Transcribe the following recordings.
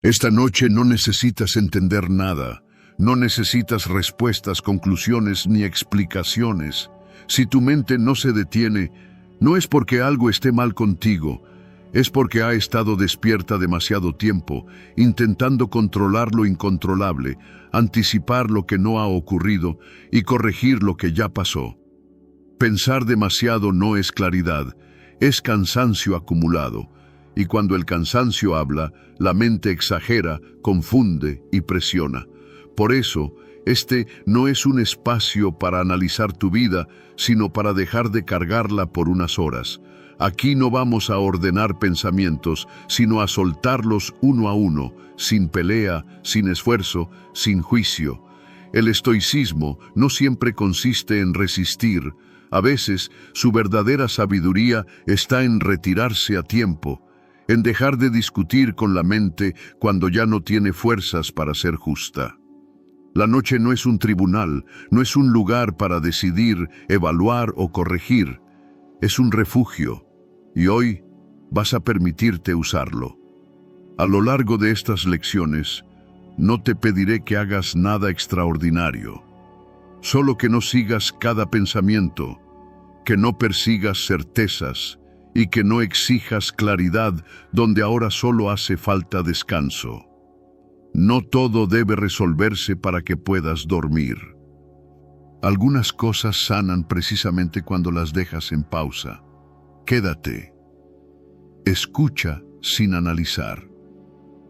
Esta noche no necesitas entender nada, no necesitas respuestas, conclusiones ni explicaciones. Si tu mente no se detiene, no es porque algo esté mal contigo, es porque ha estado despierta demasiado tiempo, intentando controlar lo incontrolable, anticipar lo que no ha ocurrido y corregir lo que ya pasó. Pensar demasiado no es claridad, es cansancio acumulado. Y cuando el cansancio habla, la mente exagera, confunde y presiona. Por eso, este no es un espacio para analizar tu vida, sino para dejar de cargarla por unas horas. Aquí no vamos a ordenar pensamientos, sino a soltarlos uno a uno, sin pelea, sin esfuerzo, sin juicio. El estoicismo no siempre consiste en resistir. A veces, su verdadera sabiduría está en retirarse a tiempo, en dejar de discutir con la mente cuando ya no tiene fuerzas para ser justa. La noche no es un tribunal, no es un lugar para decidir, evaluar o corregir. Es un refugio, y hoy vas a permitirte usarlo. A lo largo de estas lecciones, no te pediré que hagas nada extraordinario, solo que no sigas cada pensamiento, que no persigas certezas, y que no exijas claridad donde ahora solo hace falta descanso. No todo debe resolverse para que puedas dormir. Algunas cosas sanan precisamente cuando las dejas en pausa. Quédate. Escucha sin analizar.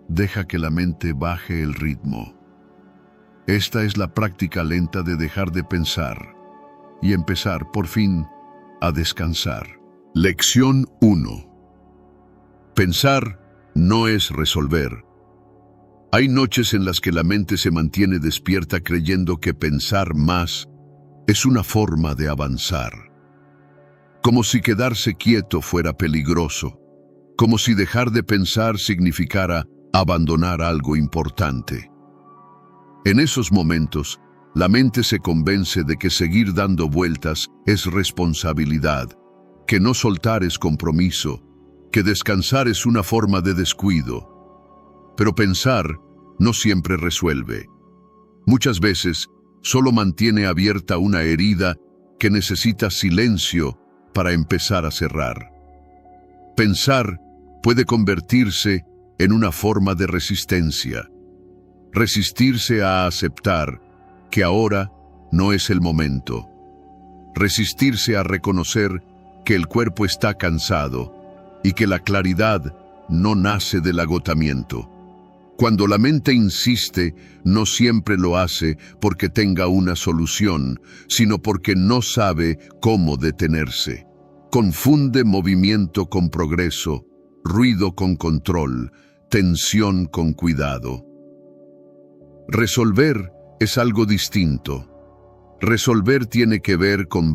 Deja que la mente baje el ritmo. Esta es la práctica lenta de dejar de pensar y empezar, por fin, a descansar. Lección 1. Pensar no es resolver. Hay noches en las que la mente se mantiene despierta creyendo que pensar más es una forma de avanzar. Como si quedarse quieto fuera peligroso, como si dejar de pensar significara abandonar algo importante. En esos momentos, la mente se convence de que seguir dando vueltas es responsabilidad, que no soltar es compromiso, que descansar es una forma de descuido. Pero pensar no siempre resuelve. Muchas veces solo mantiene abierta una herida que necesita silencio para empezar a cerrar. Pensar puede convertirse en una forma de resistencia. Resistirse a aceptar que ahora no es el momento. Resistirse a reconocer que el cuerpo está cansado y que la claridad no nace del agotamiento. Cuando la mente insiste, no siempre lo hace porque tenga una solución, sino porque no sabe cómo detenerse. Confunde movimiento con progreso, ruido con control, tensión con cuidado. Resolver es algo distinto. Resolver tiene que ver con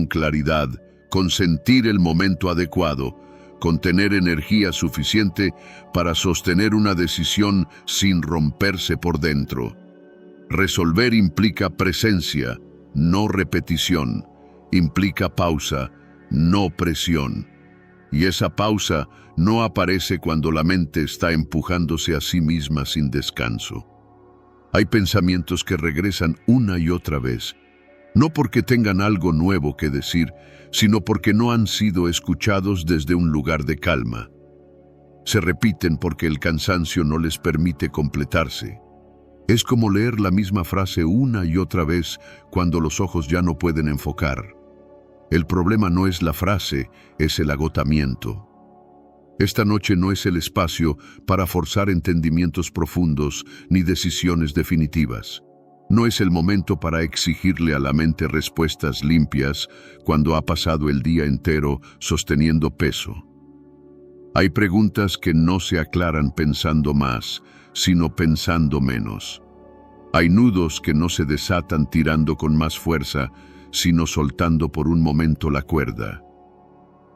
claridad, con sentir el momento adecuado, con tener energía suficiente para sostener una decisión sin romperse por dentro. Resolver implica presencia, no repetición. Implica pausa, no presión. Y esa pausa no aparece cuando la mente está empujándose a sí misma sin descanso. Hay pensamientos que regresan una y otra vez, no porque tengan algo nuevo que decir, sino porque no han sido escuchados desde un lugar de calma. Se repiten porque el cansancio no les permite completarse. Es como leer la misma frase una y otra vez cuando los ojos ya no pueden enfocar. El problema no es la frase, es el agotamiento. Esta noche no es el espacio para forzar entendimientos profundos ni decisiones definitivas. No es el momento para exigirle a la mente respuestas limpias cuando ha pasado el día entero sosteniendo peso. Hay preguntas que no se aclaran pensando más, sino pensando menos. Hay nudos que no se desatan tirando con más fuerza, sino soltando por un momento la cuerda.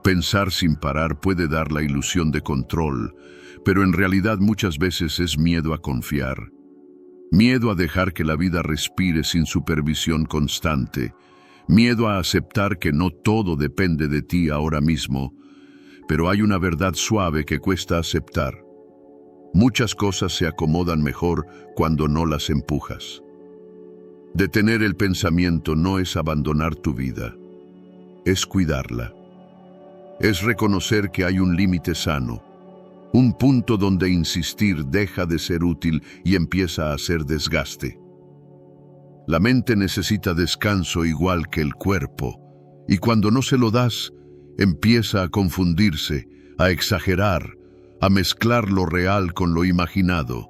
Pensar sin parar puede dar la ilusión de control, pero en realidad muchas veces es miedo a confiar. Miedo a dejar que la vida respire sin supervisión constante. Miedo a aceptar que no todo depende de ti ahora mismo. Pero hay una verdad suave que cuesta aceptar. Muchas cosas se acomodan mejor cuando no las empujas. Detener el pensamiento no es abandonar tu vida, es cuidarla. Es reconocer que hay un límite sano, un punto donde insistir deja de ser útil y empieza a ser desgaste. La mente necesita descanso igual que el cuerpo, y cuando no se lo das, empieza a confundirse, a exagerar, a mezclar lo real con lo imaginado.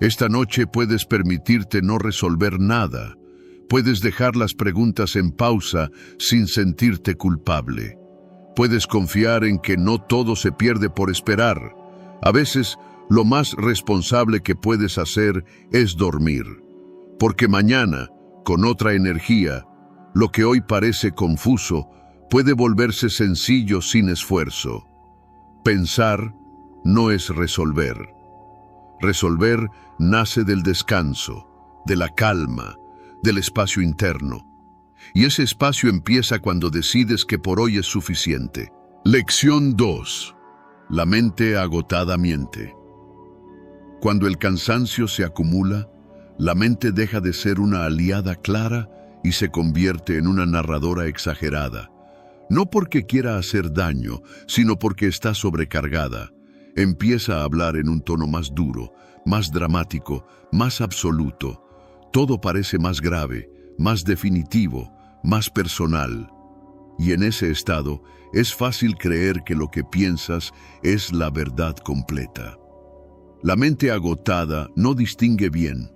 Esta noche puedes permitirte no resolver nada. Puedes dejar las preguntas en pausa sin sentirte culpable. Puedes confiar en que no todo se pierde por esperar. A veces, lo más responsable que puedes hacer es dormir. Porque mañana, con otra energía, lo que hoy parece confuso puede volverse sencillo sin esfuerzo. Pensar no es resolver. Resolver nace del descanso, de la calma, del espacio interno. Y ese espacio empieza cuando decides que por hoy es suficiente. Lección 2. La mente agotada miente. Cuando el cansancio se acumula, la mente deja de ser una aliada clara y se convierte en una narradora exagerada. No porque quiera hacer daño, sino porque está sobrecargada. Empieza a hablar en un tono más duro, más dramático, más absoluto. Todo parece más grave, más definitivo, más personal. Y en ese estado es fácil creer que lo que piensas es la verdad completa. La mente agotada no distingue bien.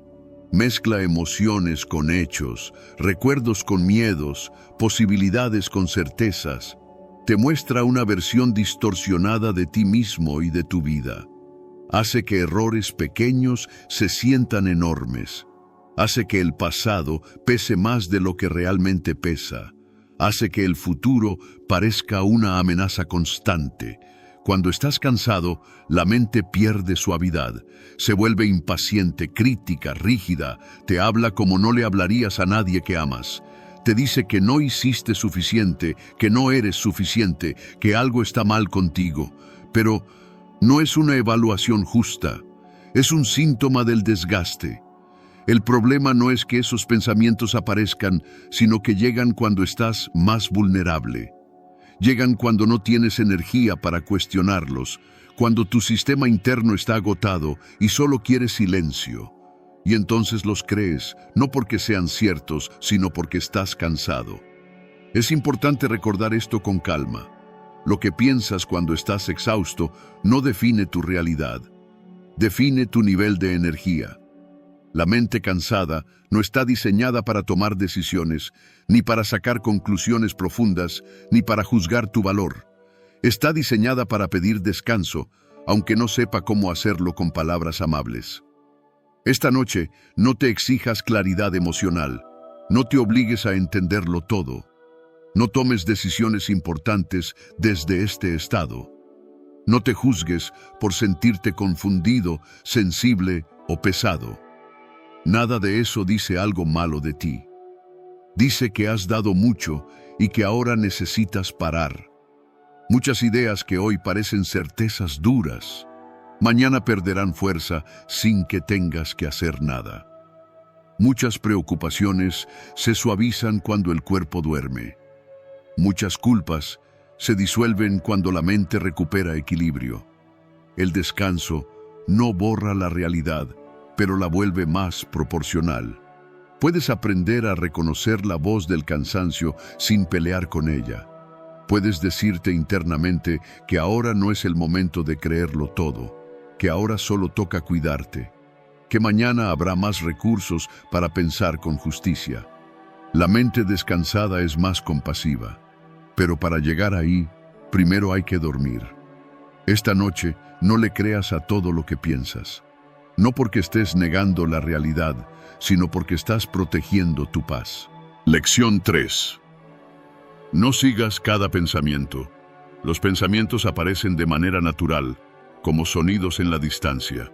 Mezcla emociones con hechos, recuerdos con miedos, posibilidades con certezas. Te muestra una versión distorsionada de ti mismo y de tu vida. Hace que errores pequeños se sientan enormes. Hace que el pasado pese más de lo que realmente pesa. Hace que el futuro parezca una amenaza constante. Cuando estás cansado, la mente pierde suavidad, se vuelve impaciente, crítica, rígida, te habla como no le hablarías a nadie que amas. Te dice que no hiciste suficiente, que no eres suficiente, que algo está mal contigo. Pero no es una evaluación justa, es un síntoma del desgaste. El problema no es que esos pensamientos aparezcan, sino que llegan cuando estás más vulnerable. Llegan cuando no tienes energía para cuestionarlos, cuando tu sistema interno está agotado y solo quieres silencio. Y entonces los crees, no porque sean ciertos, sino porque estás cansado. Es importante recordar esto con calma. Lo que piensas cuando estás exhausto no define tu realidad. Define tu nivel de energía. La mente cansada no está diseñada para tomar decisiones, ni para sacar conclusiones profundas, ni para juzgar tu valor. Está diseñada para pedir descanso, aunque no sepa cómo hacerlo con palabras amables. Esta noche, no te exijas claridad emocional. No te obligues a entenderlo todo. No tomes decisiones importantes desde este estado. No te juzgues por sentirte confundido, sensible o pesado. Nada de eso dice algo malo de ti. Dice que has dado mucho y que ahora necesitas parar. Muchas ideas que hoy parecen certezas duras, mañana perderán fuerza sin que tengas que hacer nada. Muchas preocupaciones se suavizan cuando el cuerpo duerme. Muchas culpas se disuelven cuando la mente recupera equilibrio. El descanso no borra la realidad, pero la vuelve más proporcional. Puedes aprender a reconocer la voz del cansancio sin pelear con ella. Puedes decirte internamente que ahora no es el momento de creerlo todo, que ahora solo toca cuidarte, que mañana habrá más recursos para pensar con justicia. La mente descansada es más compasiva, pero para llegar ahí, primero hay que dormir. Esta noche no le creas a todo lo que piensas. No porque estés negando la realidad, sino porque estás protegiendo tu paz. Lección 3. No sigas cada pensamiento. Los pensamientos aparecen de manera natural, como sonidos en la distancia.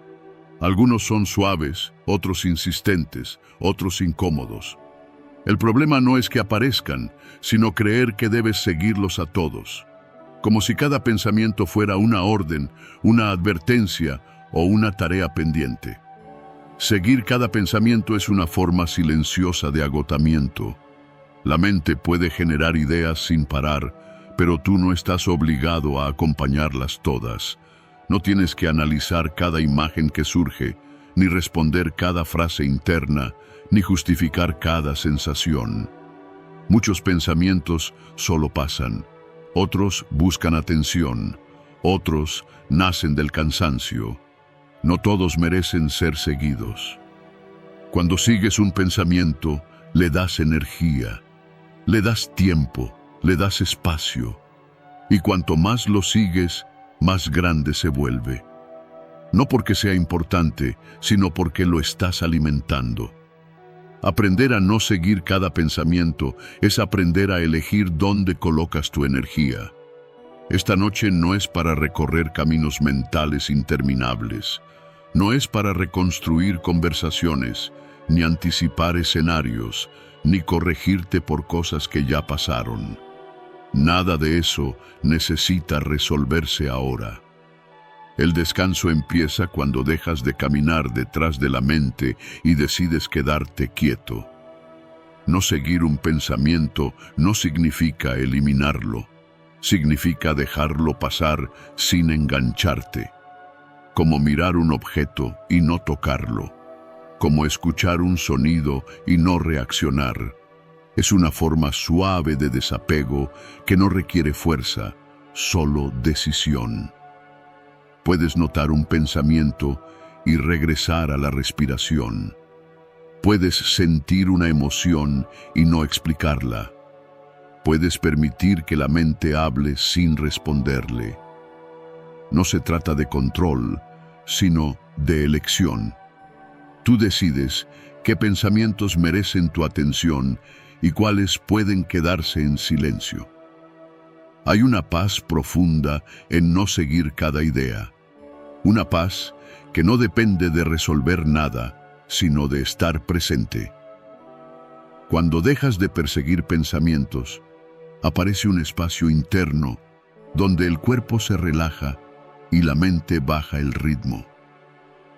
Algunos son suaves, otros insistentes, otros incómodos. El problema no es que aparezcan, sino creer que debes seguirlos a todos. Como si cada pensamiento fuera una orden, una advertencia o una tarea pendiente. Seguir cada pensamiento es una forma silenciosa de agotamiento. La mente puede generar ideas sin parar, pero tú no estás obligado a acompañarlas todas. No tienes que analizar cada imagen que surge, ni responder cada frase interna, ni justificar cada sensación. Muchos pensamientos solo pasan, otros buscan atención, otros nacen del cansancio. No todos merecen ser seguidos. Cuando sigues un pensamiento, le das energía, le das tiempo, le das espacio, y cuanto más lo sigues, más grande se vuelve. No porque sea importante, sino porque lo estás alimentando. Aprender a no seguir cada pensamiento es aprender a elegir dónde colocas tu energía. Esta noche no es para recorrer caminos mentales interminables, no es para reconstruir conversaciones, ni anticipar escenarios, ni corregirte por cosas que ya pasaron. Nada de eso necesita resolverse ahora. El descanso empieza cuando dejas de caminar detrás de la mente y decides quedarte quieto. No seguir un pensamiento no significa eliminarlo, significa dejarlo pasar sin engancharte. Como mirar un objeto y no tocarlo, como escuchar un sonido y no reaccionar. Es una forma suave de desapego que no requiere fuerza, solo decisión. Puedes notar un pensamiento y regresar a la respiración. Puedes sentir una emoción y no explicarla. Puedes permitir que la mente hable sin responderle. No se trata de control, sino de elección. Tú decides qué pensamientos merecen tu atención y cuáles pueden quedarse en silencio. Hay una paz profunda en no seguir cada idea. Una paz que no depende de resolver nada, sino de estar presente. Cuando dejas de perseguir pensamientos, aparece un espacio interno donde el cuerpo se relaja y la mente baja el ritmo.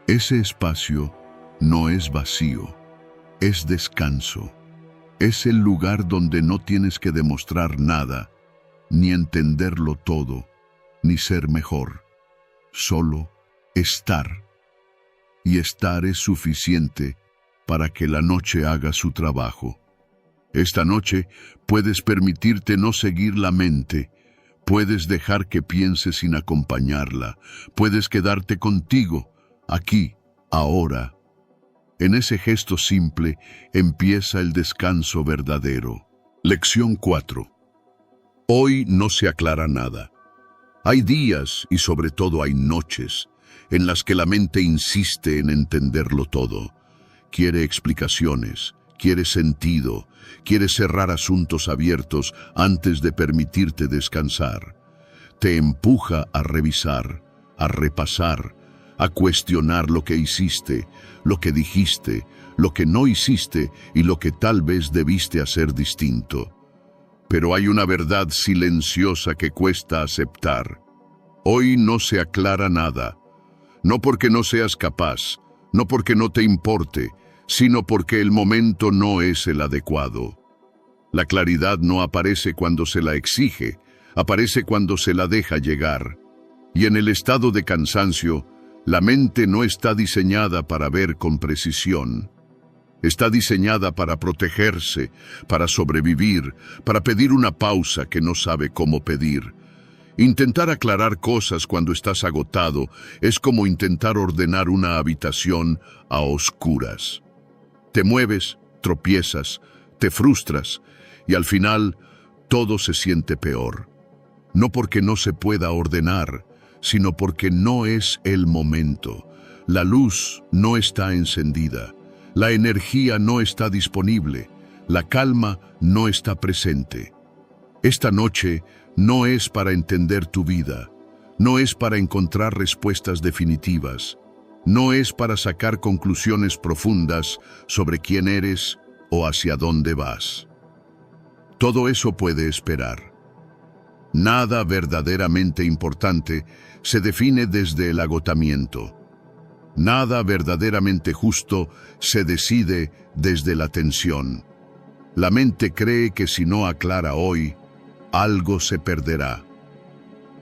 Ese espacio no es vacío, es descanso. Es el lugar donde no tienes que demostrar nada, ni entenderlo todo, ni ser mejor. Solo estar. Y estar es suficiente para que la noche haga su trabajo. Esta noche puedes permitirte no seguir la mente, puedes dejar que piense sin acompañarla, puedes quedarte contigo, aquí, ahora. En ese gesto simple empieza el descanso verdadero. Lección 4. Hoy no se aclara nada. Hay días, y sobre todo hay noches, en las que la mente insiste en entenderlo todo. Quiere explicaciones, quiere sentido, quiere cerrar asuntos abiertos antes de permitirte descansar. Te empuja a revisar, a repasar, a cuestionar lo que hiciste, lo que dijiste, lo que no hiciste y lo que tal vez debiste hacer distinto. Pero hay una verdad silenciosa que cuesta aceptar. Hoy no se aclara nada, no porque no seas capaz, no porque no te importe, sino porque el momento no es el adecuado. La claridad no aparece cuando se la exige, aparece cuando se la deja llegar. Y en el estado de cansancio, la mente no está diseñada para ver con precisión. Está diseñada para protegerse, para sobrevivir, para pedir una pausa que no sabe cómo pedir. Intentar aclarar cosas cuando estás agotado es como intentar ordenar una habitación a oscuras. Te mueves, tropiezas, te frustras y al final todo se siente peor. No porque no se pueda ordenar, sino porque no es el momento. La luz no está encendida, la energía no está disponible, la calma no está presente. Esta noche no es para entender tu vida, no es para encontrar respuestas definitivas, no es para sacar conclusiones profundas sobre quién eres o hacia dónde vas. Todo eso puede esperar. Nada verdaderamente importante se define desde el agotamiento. Nada verdaderamente justo se decide desde la tensión. La mente cree que si no aclara hoy, algo se perderá.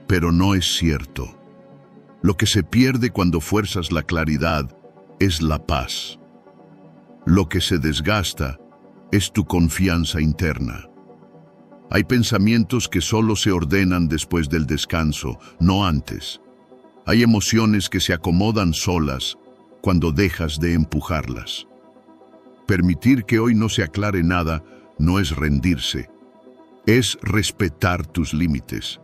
Pero no es cierto. Lo que se pierde cuando fuerzas la claridad es la paz. Lo que se desgasta es tu confianza interna. Hay pensamientos que solo se ordenan después del descanso, no antes. Hay emociones que se acomodan solas cuando dejas de empujarlas. Permitir que hoy no se aclare nada no es rendirse. Es respetar tus límites.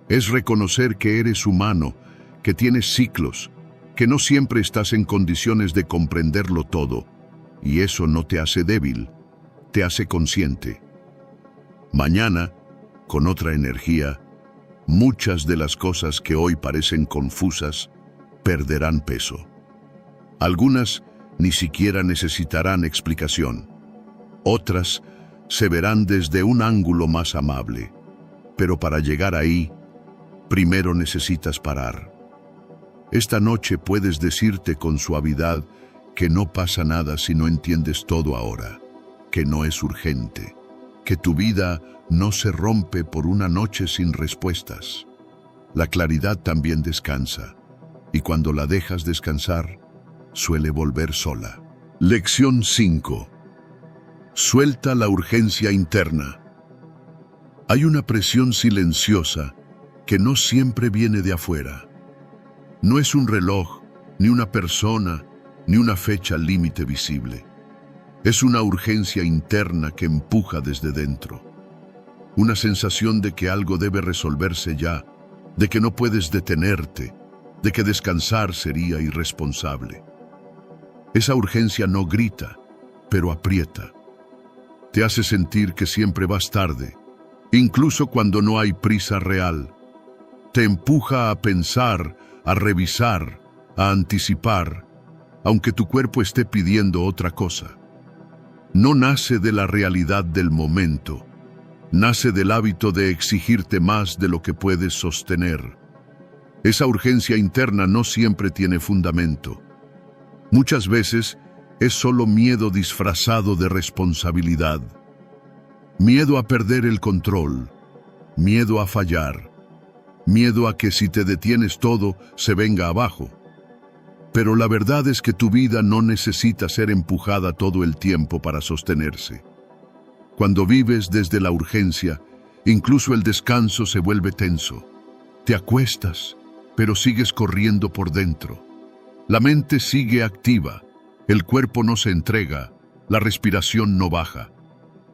Es reconocer que eres humano, que tienes ciclos, que no siempre estás en condiciones de comprenderlo todo. Y eso no te hace débil, te hace consciente. Mañana, con otra energía, muchas de las cosas que hoy parecen confusas perderán peso. Algunas ni siquiera necesitarán explicación. Otras se verán desde un ángulo más amable. Pero para llegar ahí, primero necesitas parar. Esta noche puedes decirte con suavidad que no pasa nada si no entiendes todo ahora, que no es urgente, que tu vida no se rompe por una noche sin respuestas. La claridad también descansa, y cuando la dejas descansar, suele volver sola. Lección 5. Suelta la urgencia interna. Hay una presión silenciosa que no siempre viene de afuera. No es un reloj, ni una persona, ni una fecha límite visible. Es una urgencia interna que empuja desde dentro. Una sensación de que algo debe resolverse ya, de que no puedes detenerte, de que descansar sería irresponsable. Esa urgencia no grita, pero aprieta. Te hace sentir que siempre vas tarde, incluso cuando no hay prisa real. Te empuja a pensar, a revisar, a anticipar, aunque tu cuerpo esté pidiendo otra cosa. No nace de la realidad del momento, nace del hábito de exigirte más de lo que puedes sostener. Esa urgencia interna no siempre tiene fundamento. Muchas veces es solo miedo disfrazado de responsabilidad. Miedo a perder el control, miedo a fallar, miedo a que si te detienes todo se venga abajo. Pero la verdad es que tu vida no necesita ser empujada todo el tiempo para sostenerse. Cuando vives desde la urgencia, incluso el descanso se vuelve tenso. Te acuestas, pero sigues corriendo por dentro. La mente sigue activa, el cuerpo no se entrega, la respiración no baja.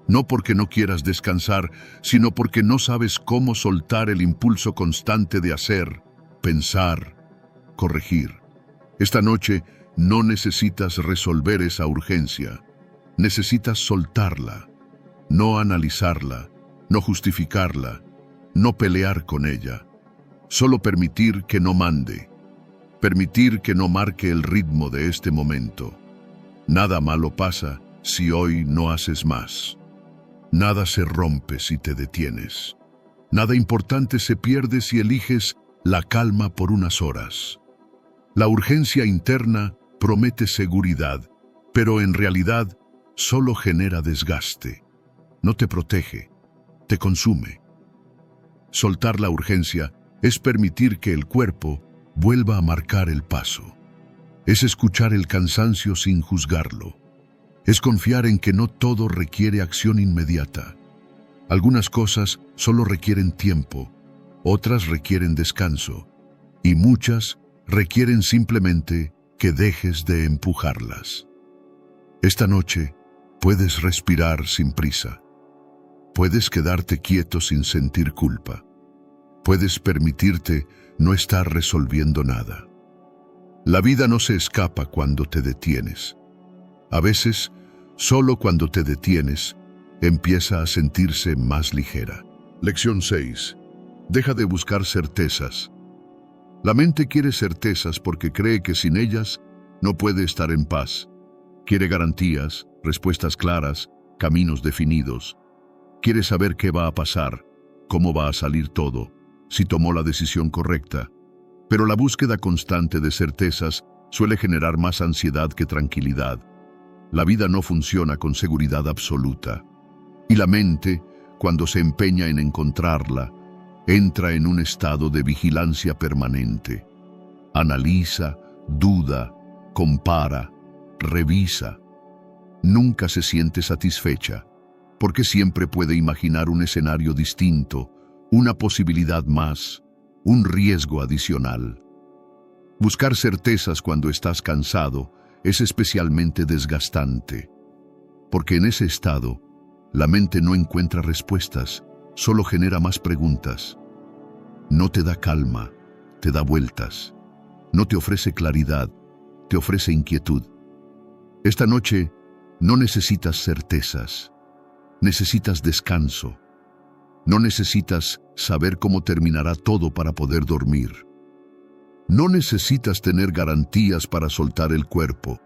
No porque no quieras descansar, sino porque no sabes cómo soltar el impulso constante de hacer, pensar, corregir. Esta noche no necesitas resolver esa urgencia, necesitas soltarla, no analizarla, no justificarla, no pelear con ella, solo permitir que no mande, permitir que no marque el ritmo de este momento. Nada malo pasa si hoy no haces más. Nada se rompe si te detienes. Nada importante se pierde si eliges la calma por unas horas. La urgencia interna promete seguridad, pero en realidad solo genera desgaste. No te protege, te consume. Soltar la urgencia es permitir que el cuerpo vuelva a marcar el paso. Es escuchar el cansancio sin juzgarlo. Es confiar en que no todo requiere acción inmediata. Algunas cosas solo requieren tiempo, otras requieren descanso, y muchas requieren simplemente que dejes de empujarlas. Esta noche puedes respirar sin prisa. Puedes quedarte quieto sin sentir culpa. Puedes permitirte no estar resolviendo nada. La vida no se escapa cuando te detienes. A veces, solo cuando te detienes, empieza a sentirse más ligera. Lección 6. Deja de buscar certezas. La mente quiere certezas porque cree que sin ellas no puede estar en paz. Quiere garantías, respuestas claras, caminos definidos. Quiere saber qué va a pasar, cómo va a salir todo, si tomó la decisión correcta. Pero la búsqueda constante de certezas suele generar más ansiedad que tranquilidad. La vida no funciona con seguridad absoluta. Y la mente, cuando se empeña en encontrarla, entra en un estado de vigilancia permanente. Analiza, duda, compara, revisa. Nunca se siente satisfecha, porque siempre puede imaginar un escenario distinto, una posibilidad más, un riesgo adicional. Buscar certezas cuando estás cansado es especialmente desgastante, porque en ese estado, la mente no encuentra respuestas, solo genera más preguntas. No te da calma, te da vueltas. No te ofrece claridad, te ofrece inquietud. Esta noche no necesitas certezas, necesitas descanso. No necesitas saber cómo terminará todo para poder dormir. No necesitas tener garantías para soltar el cuerpo.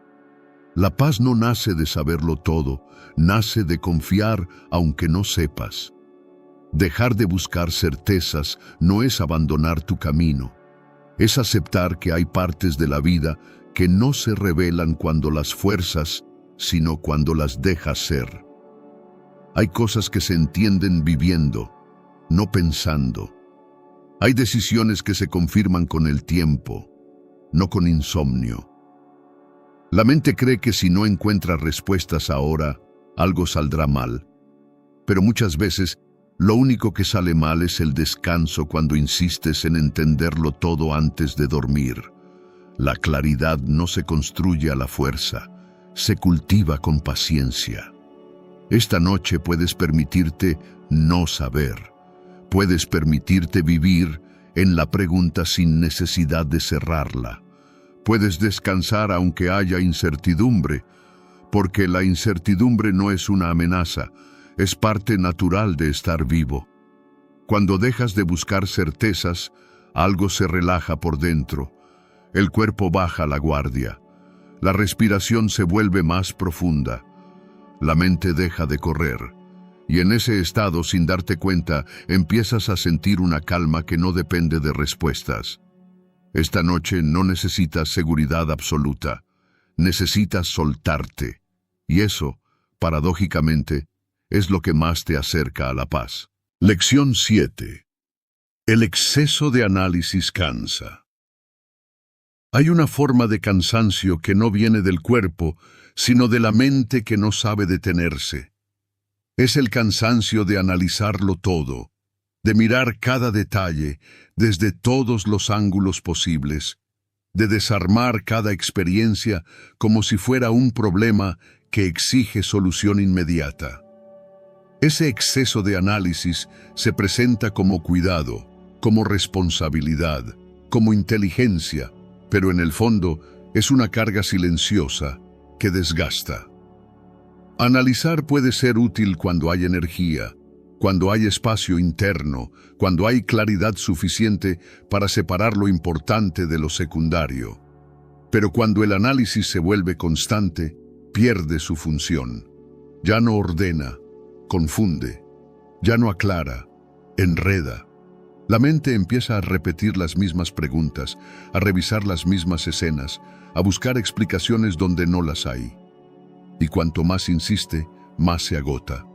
La paz no nace de saberlo todo, nace de confiar aunque no sepas. Dejar de buscar certezas no es abandonar tu camino. Es aceptar que hay partes de la vida que no se revelan cuando las fuerzas, sino cuando las dejas ser. Hay cosas que se entienden viviendo, no pensando. Hay decisiones que se confirman con el tiempo, no con insomnio. La mente cree que si no encuentra respuestas ahora, algo saldrá mal. Pero muchas veces, lo único que sale mal es el descanso cuando insistes en entenderlo todo antes de dormir. La claridad no se construye a la fuerza, se cultiva con paciencia. Esta noche puedes permitirte no saber. Puedes permitirte vivir en la pregunta sin necesidad de cerrarla. Puedes descansar aunque haya incertidumbre, porque la incertidumbre no es una amenaza, es parte natural de estar vivo. Cuando dejas de buscar certezas, algo se relaja por dentro. El cuerpo baja la guardia. La respiración se vuelve más profunda. La mente deja de correr. Y en ese estado, sin darte cuenta, empiezas a sentir una calma que no depende de respuestas. Esta noche no necesitas seguridad absoluta. Necesitas soltarte. Y eso, paradójicamente, es lo que más te acerca a la paz. Lección 7. El exceso de análisis cansa. Hay una forma de cansancio que no viene del cuerpo, sino de la mente que no sabe detenerse. Es el cansancio de analizarlo todo, de mirar cada detalle desde todos los ángulos posibles, de desarmar cada experiencia como si fuera un problema que exige solución inmediata. Ese exceso de análisis se presenta como cuidado, como responsabilidad, como inteligencia, pero en el fondo es una carga silenciosa que desgasta. Analizar puede ser útil cuando hay energía, cuando hay espacio interno, cuando hay claridad suficiente para separar lo importante de lo secundario. Pero cuando el análisis se vuelve constante, pierde su función. Ya no ordena, confunde, ya no aclara, enreda. La mente empieza a repetir las mismas preguntas, a revisar las mismas escenas, a buscar explicaciones donde no las hay. Y cuanto más insiste, más se agota.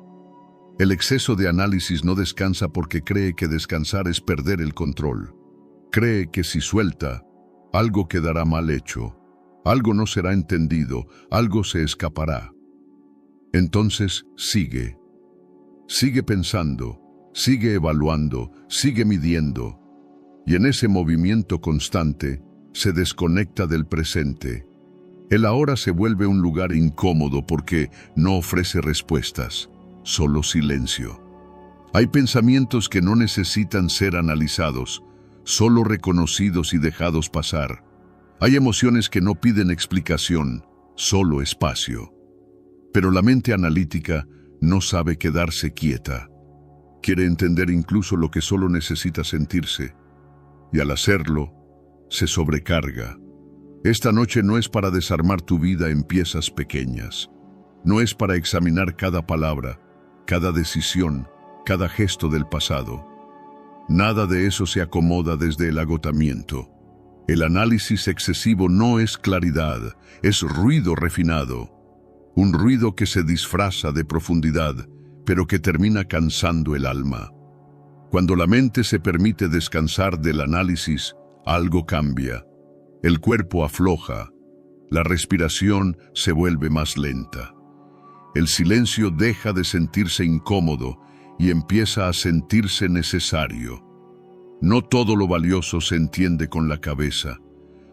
El exceso de análisis no descansa porque cree que descansar es perder el control. Cree que si suelta, algo quedará mal hecho, algo no será entendido, algo se escapará. Entonces sigue pensando, sigue evaluando, sigue midiendo, y en ese movimiento constante se desconecta del presente. El ahora se vuelve un lugar incómodo porque no ofrece respuestas, solo silencio. Hay pensamientos que no necesitan ser analizados, solo reconocidos y dejados pasar. Hay emociones que no piden explicación, solo espacio. Pero la mente analítica no sabe quedarse quieta. Quiere entender incluso lo que solo necesita sentirse, y al hacerlo, se sobrecarga. Esta noche no es para desarmar tu vida en piezas pequeñas. No es para examinar cada palabra, cada decisión, cada gesto del pasado. Nada de eso se acomoda desde el agotamiento. El análisis excesivo no es claridad, es ruido refinado. Un ruido que se disfraza de profundidad, pero que termina cansando el alma. Cuando la mente se permite descansar del análisis, algo cambia. El cuerpo afloja, la respiración se vuelve más lenta. El silencio deja de sentirse incómodo y empieza a sentirse necesario. No todo lo valioso se entiende con la cabeza.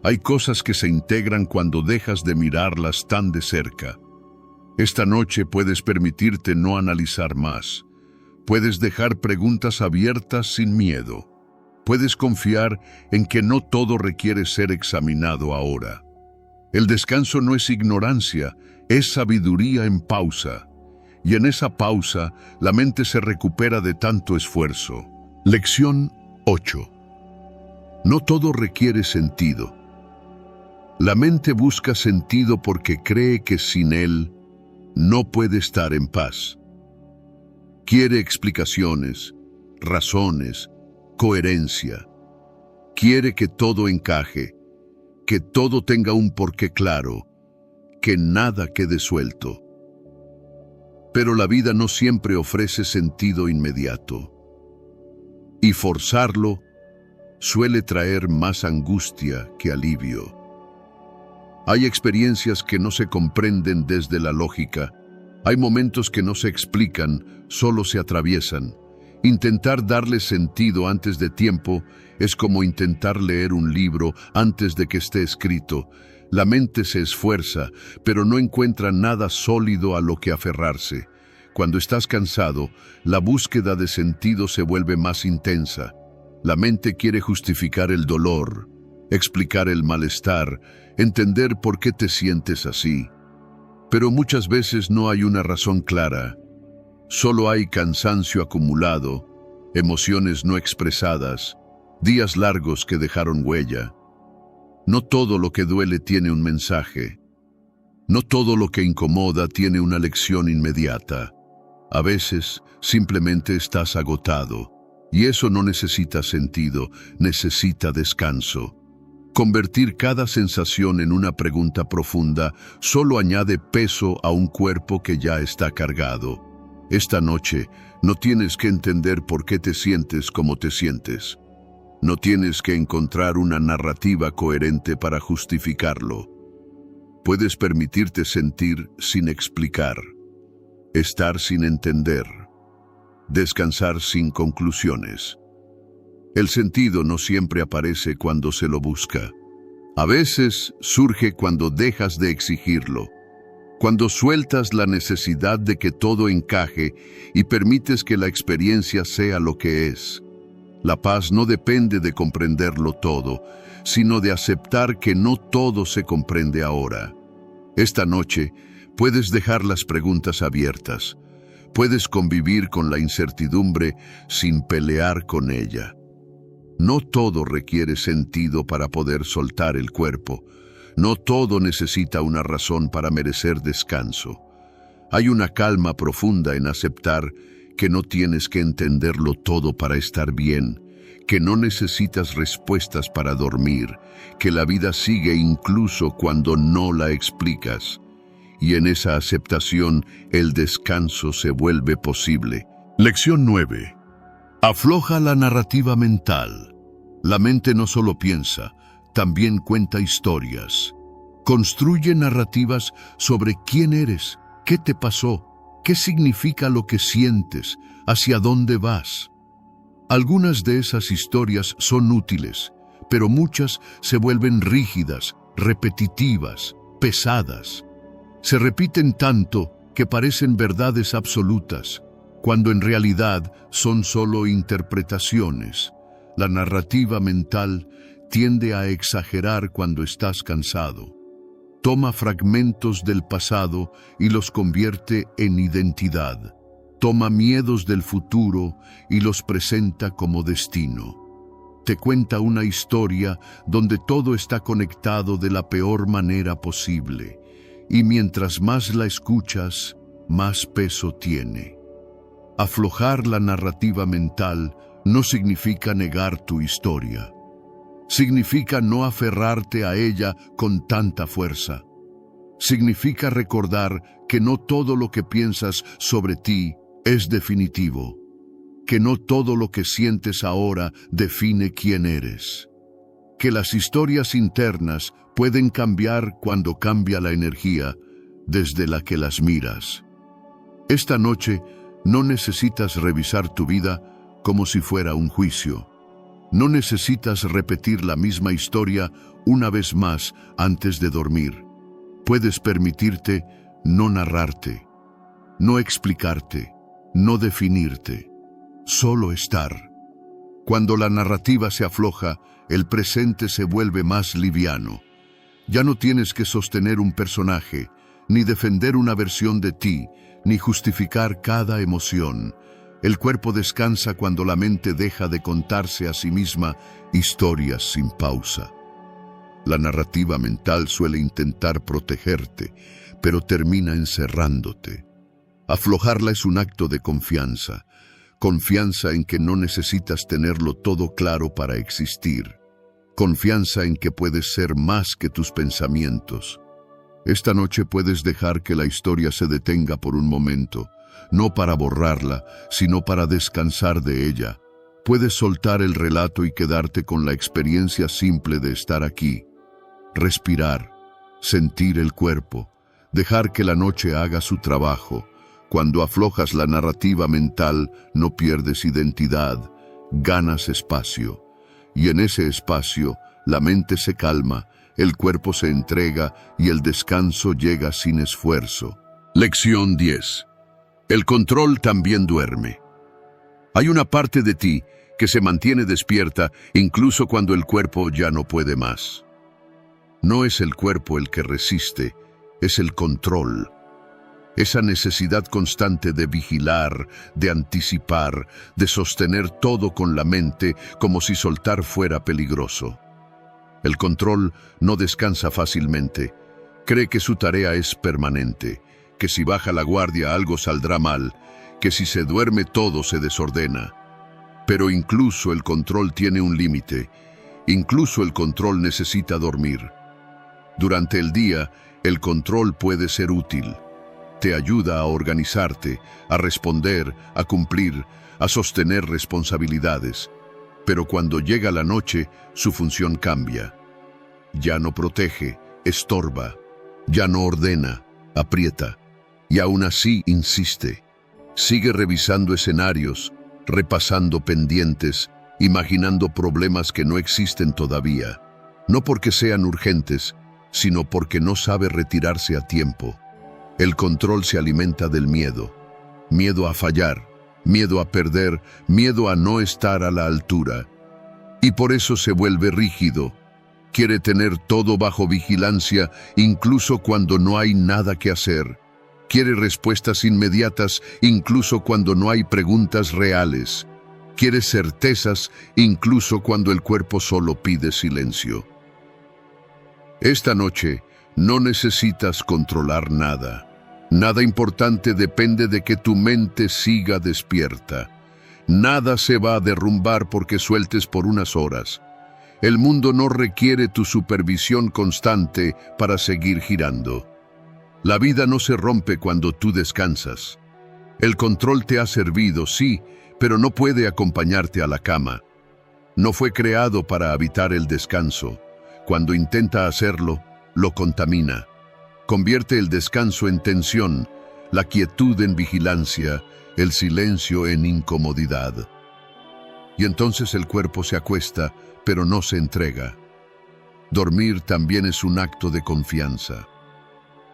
Hay cosas que se integran cuando dejas de mirarlas tan de cerca. Esta noche puedes permitirte no analizar más. Puedes dejar preguntas abiertas sin miedo. Puedes confiar en que no todo requiere ser examinado ahora. El descanso no es ignorancia, es sabiduría en pausa. Y en esa pausa, la mente se recupera de tanto esfuerzo. Lección 8. No todo requiere sentido. La mente busca sentido porque cree que sin él no puede estar en paz. Quiere explicaciones, razones, coherencia. Quiere que todo encaje, que todo tenga un porqué claro, que nada quede suelto. Pero la vida no siempre ofrece sentido inmediato. Y forzarlo suele traer más angustia que alivio. Hay experiencias que no se comprenden desde la lógica. Hay momentos que no se explican, solo se atraviesan. Intentar darle sentido antes de tiempo es como intentar leer un libro antes de que esté escrito. La mente se esfuerza, pero no encuentra nada sólido a lo que aferrarse. Cuando estás cansado, la búsqueda de sentido se vuelve más intensa. La mente quiere justificar el dolor, explicar el malestar, entender por qué te sientes así. Pero muchas veces no hay una razón clara. Solo hay cansancio acumulado, emociones no expresadas, días largos que dejaron huella. No todo lo que duele tiene un mensaje. No todo lo que incomoda tiene una lección inmediata. A veces simplemente estás agotado, y eso no necesita sentido, necesita descanso. Convertir cada sensación en una pregunta profunda solo añade peso a un cuerpo que ya está cargado. Esta noche no tienes que entender por qué te sientes como te sientes. No tienes que encontrar una narrativa coherente para justificarlo. Puedes permitirte sentir sin explicar. Estar sin entender, descansar sin conclusiones. El sentido no siempre aparece cuando se lo busca. A veces surge cuando dejas de exigirlo, cuando sueltas la necesidad de que todo encaje y permites que la experiencia sea lo que es. La paz no depende de comprenderlo todo, sino de aceptar que no todo se comprende ahora. Esta noche, puedes dejar las preguntas abiertas. Puedes convivir con la incertidumbre sin pelear con ella. No todo requiere sentido para poder soltar el cuerpo. No todo necesita una razón para merecer descanso. Hay una calma profunda en aceptar que no tienes que entenderlo todo para estar bien, que no necesitas respuestas para dormir, que la vida sigue incluso cuando no la explicas. Y en esa aceptación, el descanso se vuelve posible. Lección 9. Afloja la narrativa mental. La mente no solo piensa, también cuenta historias. Construye narrativas sobre quién eres, qué te pasó, qué significa lo que sientes, hacia dónde vas. Algunas de esas historias son útiles, pero muchas se vuelven rígidas, repetitivas, pesadas. Se repiten tanto que parecen verdades absolutas, cuando en realidad son solo interpretaciones. La narrativa mental tiende a exagerar cuando estás cansado. Toma fragmentos del pasado y los convierte en identidad. Toma miedos del futuro y los presenta como destino. Te cuenta una historia donde todo está conectado de la peor manera posible. Y mientras más la escuchas, más peso tiene. Aflojar la narrativa mental no significa negar tu historia. Significa no aferrarte a ella con tanta fuerza. Significa recordar que no todo lo que piensas sobre ti es definitivo, que no todo lo que sientes ahora define quién eres, que las historias internas pueden cambiar cuando cambia la energía desde la que las miras. Esta noche no necesitas revisar tu vida como si fuera un juicio. No necesitas repetir la misma historia una vez más antes de dormir. Puedes permitirte no narrarte, no explicarte, no definirte, solo estar. Cuando la narrativa se afloja, el presente se vuelve más liviano. Ya no tienes que sostener un personaje, ni defender una versión de ti, ni justificar cada emoción. El cuerpo descansa cuando la mente deja de contarse a sí misma historias sin pausa. La narrativa mental suele intentar protegerte, pero termina encerrándote. Aflojarla es un acto de confianza. Confianza en que no necesitas tenerlo todo claro para existir. Confianza en que puedes ser más que tus pensamientos. Esta noche puedes dejar que la historia se detenga por un momento, no para borrarla, sino para descansar de ella. Puedes soltar el relato y quedarte con la experiencia simple de estar aquí. Respirar, sentir el cuerpo, dejar que la noche haga su trabajo. Cuando aflojas la narrativa mental, no pierdes identidad, ganas espacio. Y en ese espacio, la mente se calma, el cuerpo se entrega y el descanso llega sin esfuerzo. Lección 10. El control también duerme. Hay una parte de ti que se mantiene despierta incluso cuando el cuerpo ya no puede más. No es el cuerpo el que resiste, es el control. Esa necesidad constante de vigilar, de anticipar, de sostener todo con la mente como si soltar fuera peligroso. El control no descansa fácilmente. Cree que su tarea es permanente, que si baja la guardia algo saldrá mal, que si se duerme todo se desordena. Pero incluso el control tiene un límite. Incluso el control necesita dormir. Durante el día, el control puede ser útil. Te ayuda a organizarte, a responder, a cumplir, a sostener responsabilidades. Pero cuando llega la noche, su función cambia. Ya no protege, estorba, ya no ordena, aprieta. Y aún así insiste. Sigue revisando escenarios, repasando pendientes, imaginando problemas que no existen todavía. No porque sean urgentes, sino porque no sabe retirarse a tiempo. El control se alimenta del miedo. Miedo a fallar, miedo a perder, miedo a no estar a la altura. Y por eso se vuelve rígido. Quiere tener todo bajo vigilancia, incluso cuando no hay nada que hacer. Quiere respuestas inmediatas, incluso cuando no hay preguntas reales. Quiere certezas, incluso cuando el cuerpo solo pide silencio. Esta noche no necesitas controlar nada. Nada importante depende de que tu mente siga despierta. Nada se va a derrumbar porque sueltes por unas horas. El mundo no requiere tu supervisión constante para seguir girando. La vida no se rompe cuando tú descansas. El control te ha servido, sí, pero no puede acompañarte a la cama. No fue creado para habitar el descanso. Cuando intenta hacerlo, lo contamina. Convierte el descanso en tensión, la quietud en vigilancia, el silencio en incomodidad. Y entonces el cuerpo se acuesta, pero no se entrega. Dormir también es un acto de confianza.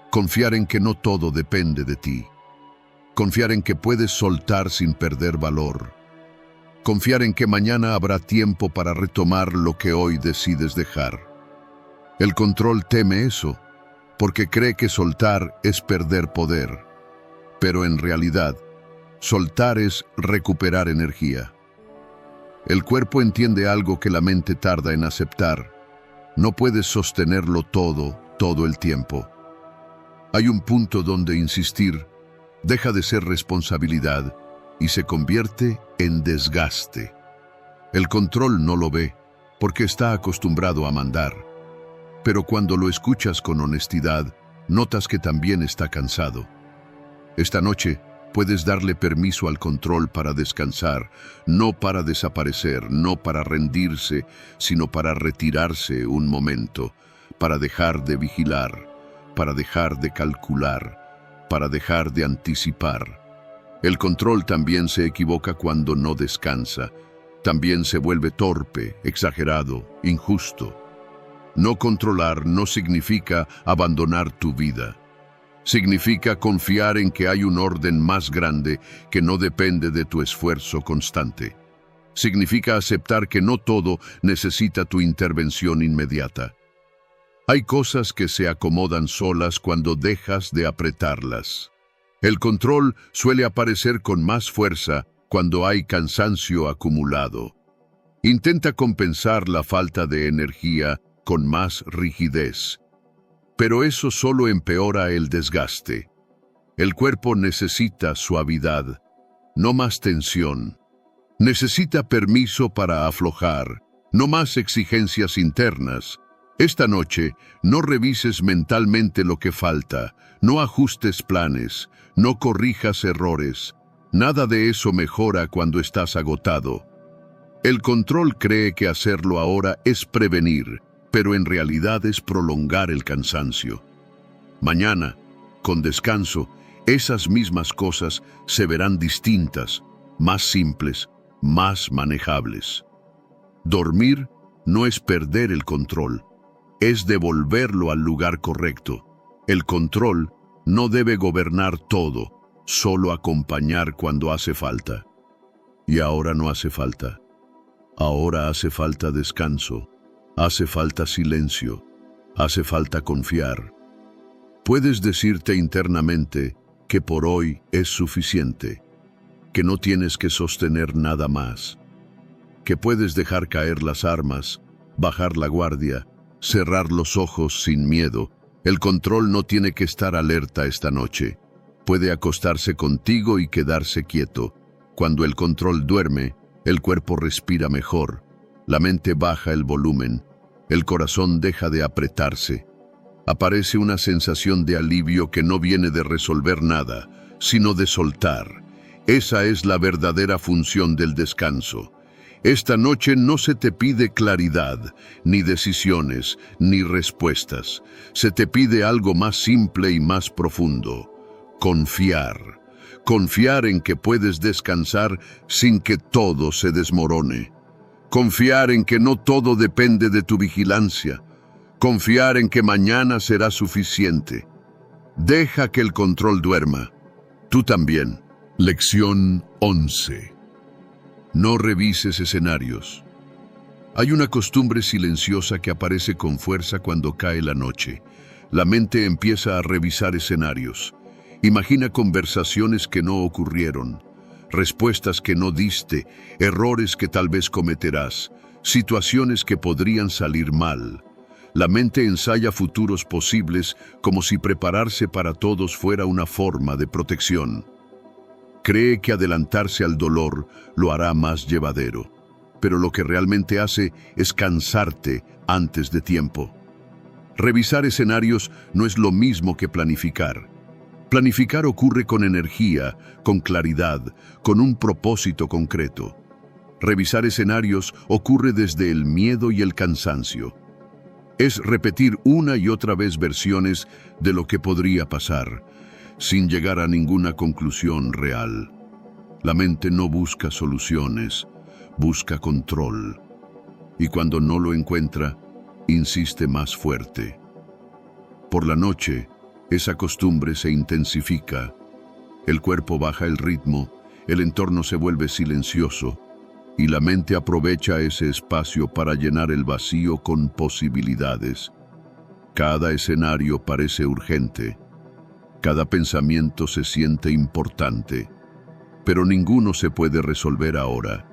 Confiar en que no todo depende de ti. Confiar en que puedes soltar sin perder valor. Confiar en que mañana habrá tiempo para retomar lo que hoy decides dejar. El control teme eso, porque cree que soltar es perder poder. Pero en realidad, soltar es recuperar energía. El cuerpo entiende algo que la mente tarda en aceptar. No puedes sostenerlo todo el tiempo. Hay un punto donde insistir deja de ser responsabilidad y se convierte en desgaste. El control no lo ve, porque está acostumbrado a mandar. Pero cuando lo escuchas con honestidad, notas que también está cansado. Esta noche puedes darle permiso al control para descansar, no para desaparecer, no para rendirse, sino para retirarse un momento, para dejar de vigilar, para dejar de calcular, para dejar de anticipar. El control también se equivoca cuando no descansa. También se vuelve torpe, exagerado, injusto. No controlar no significa abandonar tu vida. Significa confiar en que hay un orden más grande que no depende de tu esfuerzo constante. Significa aceptar que no todo necesita tu intervención inmediata. Hay cosas que se acomodan solas cuando dejas de apretarlas. El control suele aparecer con más fuerza cuando hay cansancio acumulado. Intenta compensar la falta de energía con más rigidez. Pero eso solo empeora el desgaste. El cuerpo necesita suavidad, no más tensión. Necesita permiso para aflojar, no más exigencias internas. Esta noche, no revises mentalmente lo que falta, no ajustes planes, no corrijas errores. Nada de eso mejora cuando estás agotado. El control cree que hacerlo ahora es prevenir, pero en realidad es prolongar el cansancio. Mañana, con descanso, esas mismas cosas se verán distintas, más simples, más manejables. Dormir no es perder el control, es devolverlo al lugar correcto. El control no debe gobernar todo, solo acompañar cuando hace falta. Y ahora no hace falta. Ahora hace falta descanso, hace falta silencio, hace falta confiar. Puedes decirte internamente que por hoy es suficiente, que no tienes que sostener nada más, que puedes dejar caer las armas, bajar la guardia, cerrar los ojos sin miedo. El control no tiene que estar alerta esta noche. Puede acostarse contigo y quedarse quieto. Cuando el control duerme, el cuerpo respira mejor, la mente baja el volumen, el corazón deja de apretarse. Aparece una sensación de alivio que no viene de resolver nada, sino de soltar. Esa es la verdadera función del descanso. Esta noche no se te pide claridad, ni decisiones, ni respuestas. Se te pide algo más simple y más profundo. Confiar. Confiar en que puedes descansar sin que todo se desmorone. Confiar en que no todo depende de tu vigilancia. Confiar en que mañana será suficiente. Deja que el control duerma. Tú también. Lección 11. No revises escenarios. Hay una costumbre silenciosa que aparece con fuerza cuando cae la noche. La mente empieza a revisar escenarios. Imagina conversaciones que no ocurrieron, respuestas que no diste, errores que tal vez cometerás, situaciones que podrían salir mal. La mente ensaya futuros posibles como si prepararse para todos fuera una forma de protección. Cree que adelantarse al dolor lo hará más llevadero, pero lo que realmente hace es cansarte antes de tiempo. Revisar escenarios no es lo mismo que planificar. Planificar ocurre con energía, con claridad, con un propósito concreto. Revisar escenarios ocurre desde el miedo y el cansancio. Es repetir una y otra vez versiones de lo que podría pasar, sin llegar a ninguna conclusión real. La mente no busca soluciones, busca control. Y cuando no lo encuentra, insiste más fuerte. Por la noche, esa costumbre se intensifica. El cuerpo baja el ritmo, el entorno se vuelve silencioso, y la mente aprovecha ese espacio para llenar el vacío con posibilidades. Cada escenario parece urgente. Cada pensamiento se siente importante, pero ninguno se puede resolver ahora.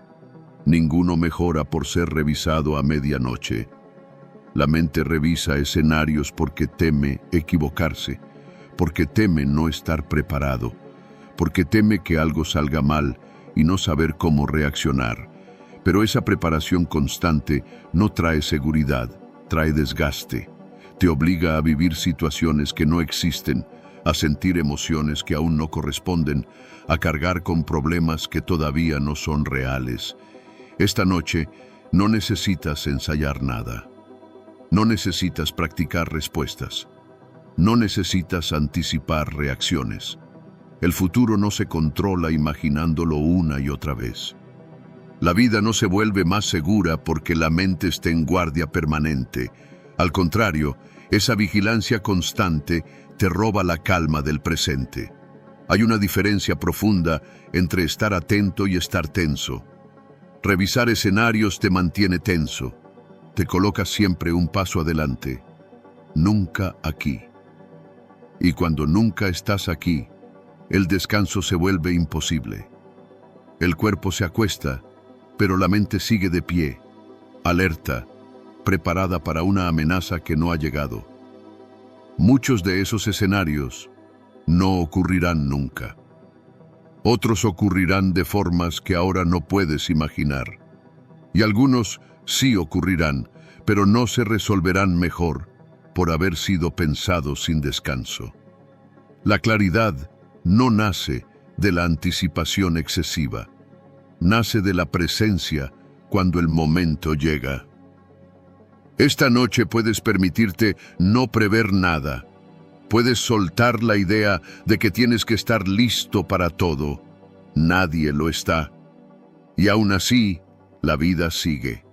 Ninguno mejora por ser revisado a medianoche. La mente revisa escenarios porque teme equivocarse, porque teme no estar preparado, porque teme que algo salga mal y no saber cómo reaccionar. Pero esa preparación constante no trae seguridad, trae desgaste. Te obliga a vivir situaciones que no existen, a sentir emociones que aún no corresponden, a cargar con problemas que todavía no son reales. Esta noche no necesitas ensayar nada. No necesitas practicar respuestas. No necesitas anticipar reacciones. El futuro no se controla imaginándolo una y otra vez. La vida no se vuelve más segura porque la mente esté en guardia permanente. Al contrario, esa vigilancia constante te roba la calma del presente. Hay una diferencia profunda entre estar atento y estar tenso. Revisar escenarios te mantiene tenso. Te coloca siempre un paso adelante. Nunca aquí. Y cuando nunca estás aquí, el descanso se vuelve imposible. El cuerpo se acuesta, pero la mente sigue de pie, alerta, preparada para una amenaza que no ha llegado. Muchos de esos escenarios no ocurrirán nunca. Otros ocurrirán de formas que ahora no puedes imaginar. Y algunos sí ocurrirán, pero no se resolverán mejor por haber sido pensados sin descanso. La claridad no nace de la anticipación excesiva. Nace de la presencia cuando el momento llega. Esta noche puedes permitirte no prever nada. Puedes soltar la idea de que tienes que estar listo para todo. Nadie lo está. Y aún así, la vida sigue.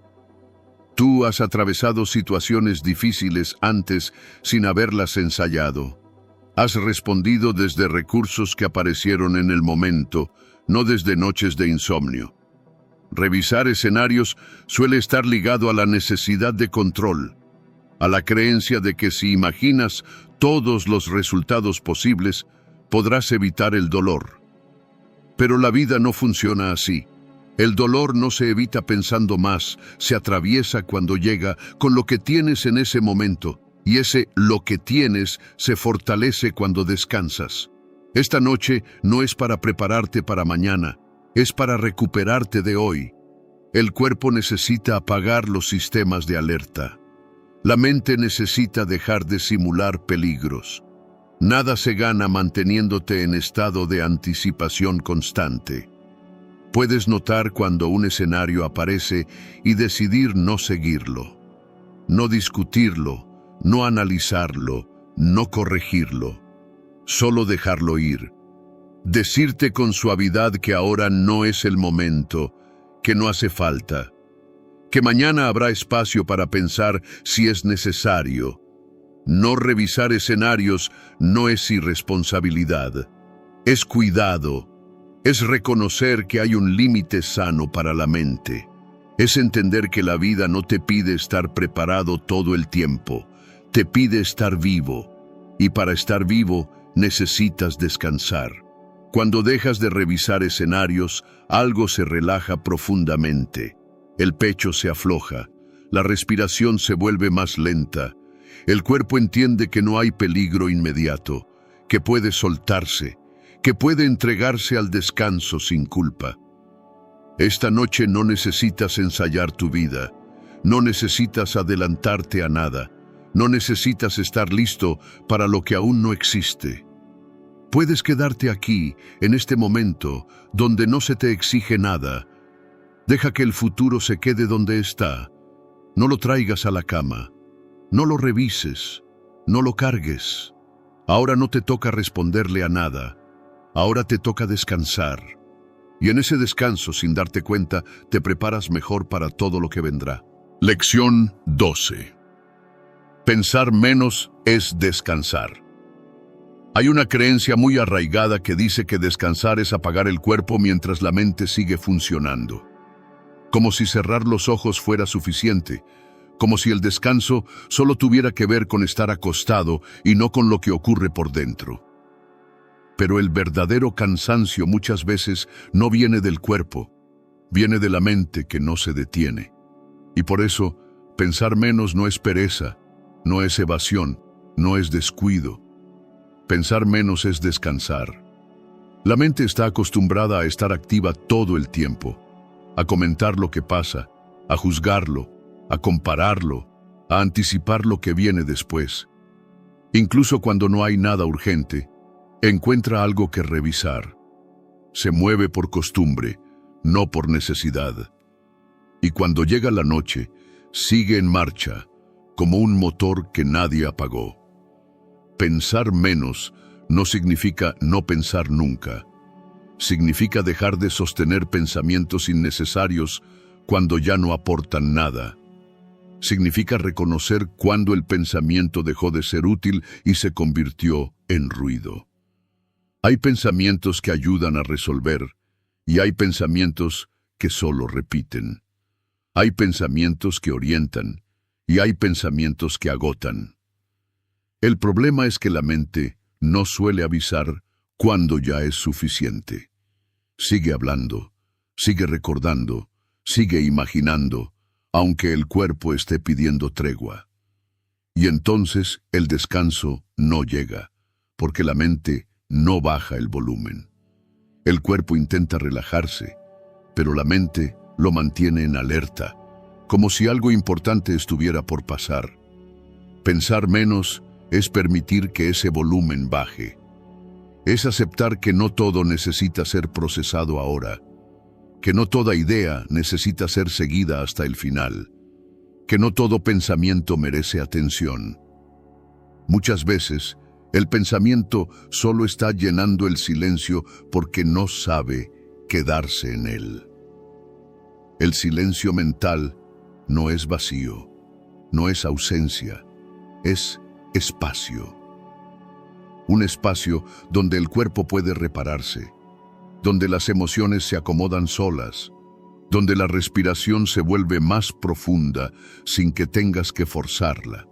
Tú has atravesado situaciones difíciles antes sin haberlas ensayado. Has respondido desde recursos que aparecieron en el momento, no desde noches de insomnio. Revisar escenarios suele estar ligado a la necesidad de control, a la creencia de que si imaginas todos los resultados posibles, podrás evitar el dolor. Pero la vida no funciona así. El dolor no se evita pensando más, se atraviesa cuando llega con lo que tienes en ese momento, y ese lo que tienes se fortalece cuando descansas. Esta noche no es para prepararte para mañana, es para recuperarte de hoy. El cuerpo necesita apagar los sistemas de alerta. La mente necesita dejar de simular peligros. Nada se gana manteniéndote en estado de anticipación constante. Puedes notar cuando un escenario aparece y decidir no seguirlo, no discutirlo, no analizarlo, no corregirlo, solo dejarlo ir. Decirte con suavidad que ahora no es el momento, que no hace falta, que mañana habrá espacio para pensar si es necesario. No revisar escenarios no es irresponsabilidad, es cuidado, es reconocer que hay un límite sano para la mente, es entender que la vida no te pide estar preparado todo el tiempo, te pide estar vivo, y para estar vivo necesitas descansar. Cuando dejas de revisar escenarios, algo se relaja profundamente. El pecho se afloja, la respiración se vuelve más lenta. El cuerpo entiende que no hay peligro inmediato, que puede soltarse, que puede entregarse al descanso sin culpa. Esta noche no necesitas ensayar tu vida, no necesitas adelantarte a nada, no necesitas estar listo para lo que aún no existe. Puedes quedarte aquí, en este momento, donde no se te exige nada. Deja que el futuro se quede donde está. No lo traigas a la cama. No lo revises. No lo cargues. Ahora no te toca responderle a nada. Ahora te toca descansar. Y en ese descanso, sin darte cuenta, te preparas mejor para todo lo que vendrá. Lección 12. Pensar menos es descansar. Hay una creencia muy arraigada que dice que descansar es apagar el cuerpo mientras la mente sigue funcionando. Como si cerrar los ojos fuera suficiente, como si el descanso solo tuviera que ver con estar acostado y no con lo que ocurre por dentro. Pero el verdadero cansancio muchas veces no viene del cuerpo, viene de la mente que no se detiene. Y por eso, pensar menos no es pereza, no es evasión, no es descuido. Pensar menos es descansar. La mente está acostumbrada a estar activa todo el tiempo. a comentar lo que pasa, a juzgarlo, a compararlo, a anticipar lo que viene después. Incluso cuando no hay nada urgente, encuentra algo que revisar. Se mueve por costumbre, no por necesidad. Y cuando llega la noche, sigue en marcha, como un motor que nadie apagó. Pensar menos no significa no pensar nunca. Significa dejar de sostener pensamientos innecesarios cuando ya no aportan nada. Significa reconocer cuando el pensamiento dejó de ser útil y se convirtió en ruido. Hay pensamientos que ayudan a resolver y hay pensamientos que solo repiten. Hay pensamientos que orientan y hay pensamientos que agotan. El problema es que la mente no suele avisar cuando ya es suficiente. Sigue hablando, sigue recordando, sigue imaginando, aunque el cuerpo esté pidiendo tregua. Y entonces el descanso no llega, porque la mente no baja el volumen. El cuerpo intenta relajarse, pero la mente lo mantiene en alerta, como si algo importante estuviera por pasar. Pensar menos es permitir que ese volumen baje. Es aceptar que no todo necesita ser procesado ahora, que no toda idea necesita ser seguida hasta el final, que no todo pensamiento merece atención. Muchas veces, el pensamiento solo está llenando el silencio porque no sabe quedarse en él. El silencio mental no es vacío, no es ausencia, es espacio. Un espacio donde el cuerpo puede repararse, donde las emociones se acomodan solas, donde la respiración se vuelve más profunda sin que tengas que forzarla.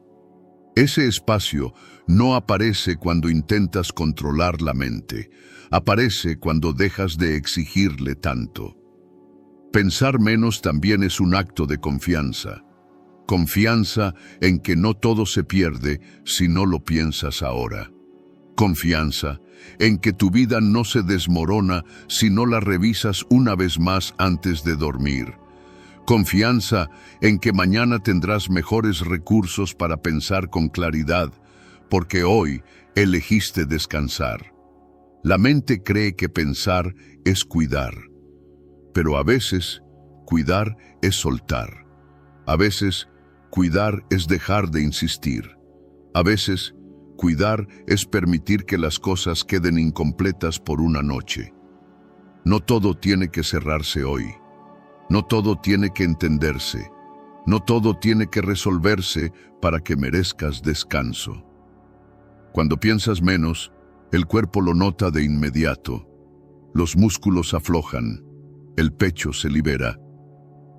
Ese espacio no aparece cuando intentas controlar la mente, aparece cuando dejas de exigirle tanto. Pensar menos también es un acto de confianza. Confianza en que no todo se pierde si no lo piensas ahora. Confianza en que tu vida no se desmorona si no la revisas una vez más antes de dormir. Confianza en que mañana tendrás mejores recursos para pensar con claridad, porque hoy elegiste descansar. La mente cree que pensar es cuidar, pero a veces cuidar es soltar. A veces cuidar es dejar de insistir. A veces cuidar es permitir que las cosas queden incompletas por una noche. No todo tiene que cerrarse hoy. No todo tiene que entenderse. No todo tiene que resolverse para que merezcas descanso. Cuando piensas menos, el cuerpo lo nota de inmediato. Los músculos aflojan, el pecho se libera.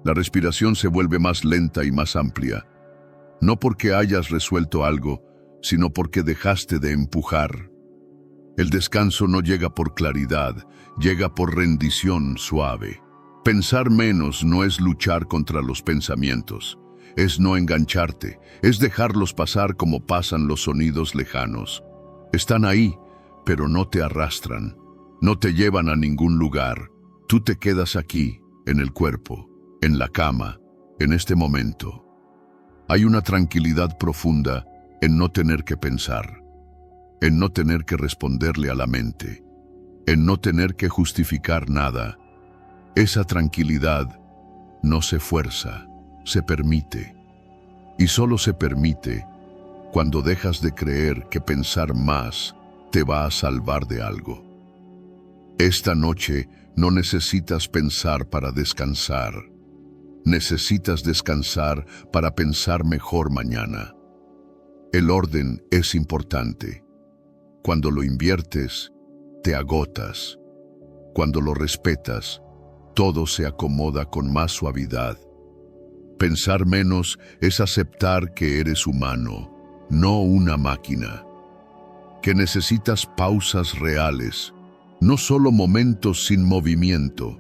La respiración se vuelve más lenta y más amplia. No porque hayas resuelto algo, sino porque dejaste de empujar. El descanso no llega por claridad, llega por rendición suave. Pensar menos no es luchar contra los pensamientos, es no engancharte, es dejarlos pasar como pasan los sonidos lejanos. Están ahí, pero no te arrastran, no te llevan a ningún lugar. Tú te quedas aquí, en el cuerpo, en la cama, en este momento. Hay una tranquilidad profunda en no tener que pensar, en no tener que responderle a la mente, en no tener que justificar nada. Esa tranquilidad no se fuerza, se permite. Y solo se permite cuando dejas de creer que pensar más te va a salvar de algo. Esta noche no necesitas pensar para descansar. Necesitas descansar para pensar mejor mañana. El orden es importante. Cuando lo inviertes, te agotas. Cuando lo respetas, todo se acomoda con más suavidad. Pensar menos es aceptar que eres humano, no una máquina. Que necesitas pausas reales, no solo momentos sin movimiento.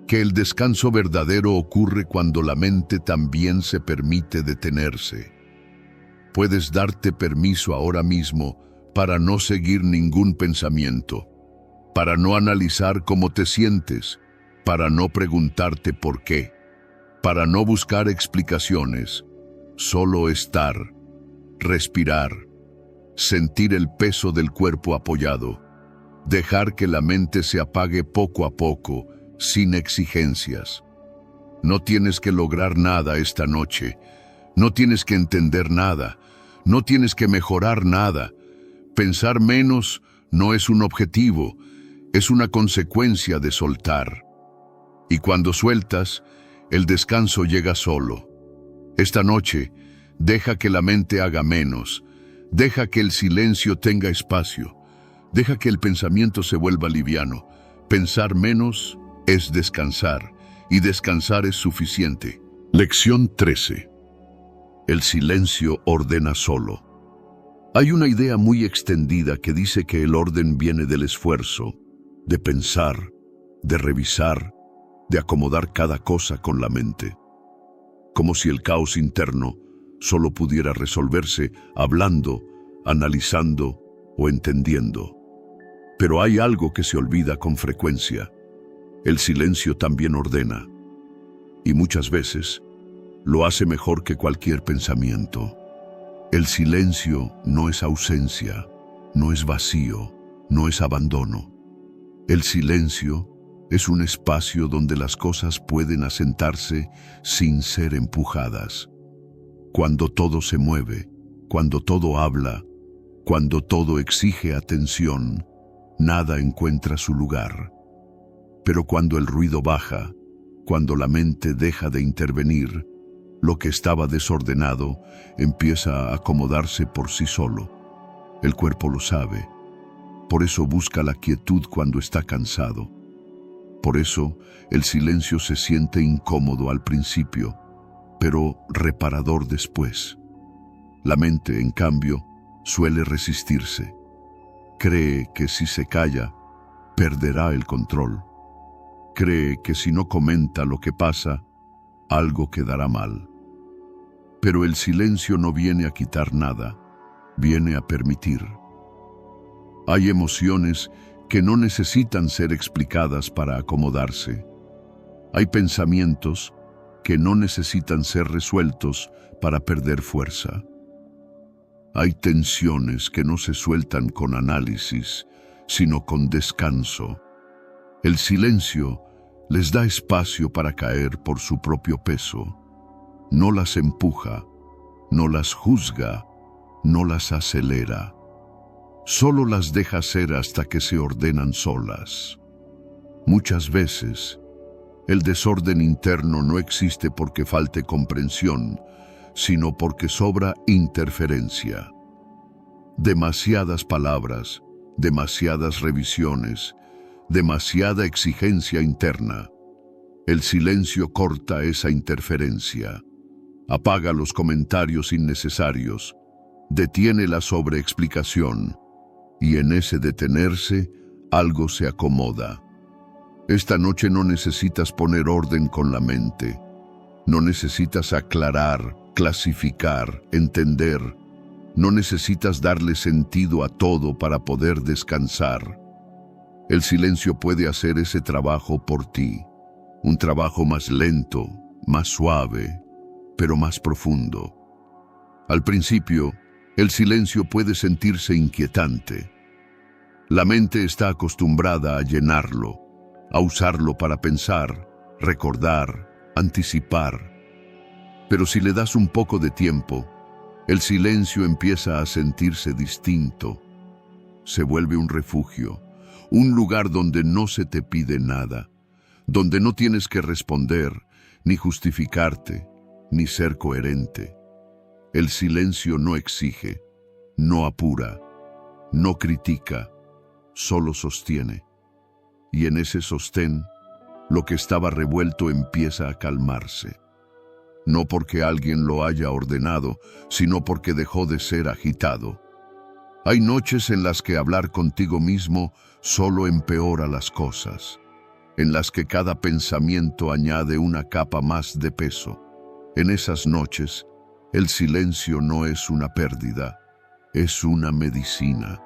Que el descanso verdadero ocurre cuando la mente también se permite detenerse. Puedes darte permiso ahora mismo para no seguir ningún pensamiento, para no analizar cómo te sientes, para no preguntarte por qué, para no buscar explicaciones, solo estar, respirar, sentir el peso del cuerpo apoyado, dejar que la mente se apague poco a poco, sin exigencias. No tienes que lograr nada esta noche, no tienes que entender nada, no tienes que mejorar nada. Pensar menos no es un objetivo, es una consecuencia de soltar. Y cuando sueltas, el descanso llega solo. Esta noche, deja que la mente haga menos, deja que el silencio tenga espacio, deja que el pensamiento se vuelva liviano. Pensar menos es descansar, y descansar es suficiente. Lección 13. El silencio ordena solo. Hay una idea muy extendida que dice que el orden viene del esfuerzo, de pensar, de revisar, de acomodar cada cosa con la mente. Como si el caos interno solo pudiera resolverse hablando, analizando o entendiendo. Pero hay algo que se olvida con frecuencia. El silencio también ordena. Y muchas veces lo hace mejor que cualquier pensamiento. El silencio no es ausencia, no es vacío, no es abandono. El silencio es un espacio donde las cosas pueden asentarse sin ser empujadas. Cuando todo se mueve, cuando todo habla, cuando todo exige atención, nada encuentra su lugar. Pero cuando el ruido baja, cuando la mente deja de intervenir, lo que estaba desordenado empieza a acomodarse por sí solo. El cuerpo lo sabe. Por eso busca la quietud cuando está cansado. Por eso el silencio se siente incómodo al principio, pero reparador después. La mente, en cambio, suele resistirse. Cree que si se calla, perderá el control. Cree que si no comenta lo que pasa, algo quedará mal. Pero el silencio no viene a quitar nada, viene a permitir. Hay emociones que no necesitan ser explicadas para acomodarse. Hay pensamientos que no necesitan ser resueltos para perder fuerza. Hay tensiones que no se sueltan con análisis, sino con descanso. El silencio les da espacio para caer por su propio peso. No las empuja, no las juzga, no las acelera. Solo las deja ser hasta que se ordenan solas. Muchas veces, el desorden interno no existe porque falte comprensión, sino porque sobra interferencia. Demasiadas palabras, demasiadas revisiones, demasiada exigencia interna. El silencio corta esa interferencia, apaga los comentarios innecesarios, detiene la sobreexplicación, y en ese detenerse, algo se acomoda. Esta noche no necesitas poner orden con la mente. No necesitas aclarar, clasificar, entender. No necesitas darle sentido a todo para poder descansar. El silencio puede hacer ese trabajo por ti. Un trabajo más lento, más suave, pero más profundo. Al principio, el silencio puede sentirse inquietante. La mente está acostumbrada a llenarlo, a usarlo para pensar, recordar, anticipar. Pero si le das un poco de tiempo, el silencio empieza a sentirse distinto. Se vuelve un refugio, un lugar donde no se te pide nada, donde no tienes que responder, ni justificarte, ni ser coherente. El silencio no exige, no apura, no critica, solo sostiene. Y en ese sostén, lo que estaba revuelto empieza a calmarse. No porque alguien lo haya ordenado, sino porque dejó de ser agitado. Hay noches en las que hablar contigo mismo solo empeora las cosas, en las que cada pensamiento añade una capa más de peso. En esas noches, el silencio no es una pérdida, es una medicina,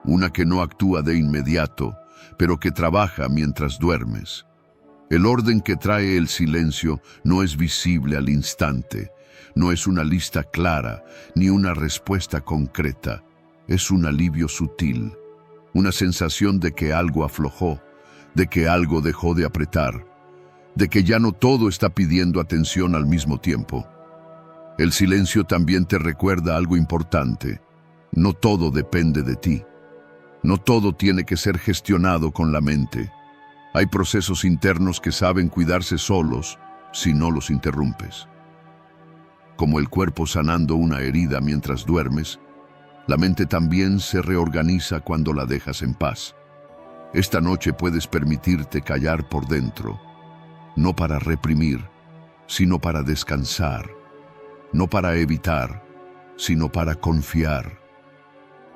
una que no actúa de inmediato, pero que trabaja mientras duermes. El orden que trae el silencio no es visible al instante, no es una lista clara ni una respuesta concreta. Es un alivio sutil, una sensación de que algo aflojó, de que algo dejó de apretar, de que ya no todo está pidiendo atención al mismo tiempo. El silencio también te recuerda algo importante. No todo depende de ti. No todo tiene que ser gestionado con la mente. Hay procesos internos que saben cuidarse solos si no los interrumpes. Como el cuerpo sanando una herida mientras duermes, la mente también se reorganiza cuando la dejas en paz. Esta noche puedes permitirte callar por dentro, no para reprimir, sino para descansar, no para evitar, sino para confiar.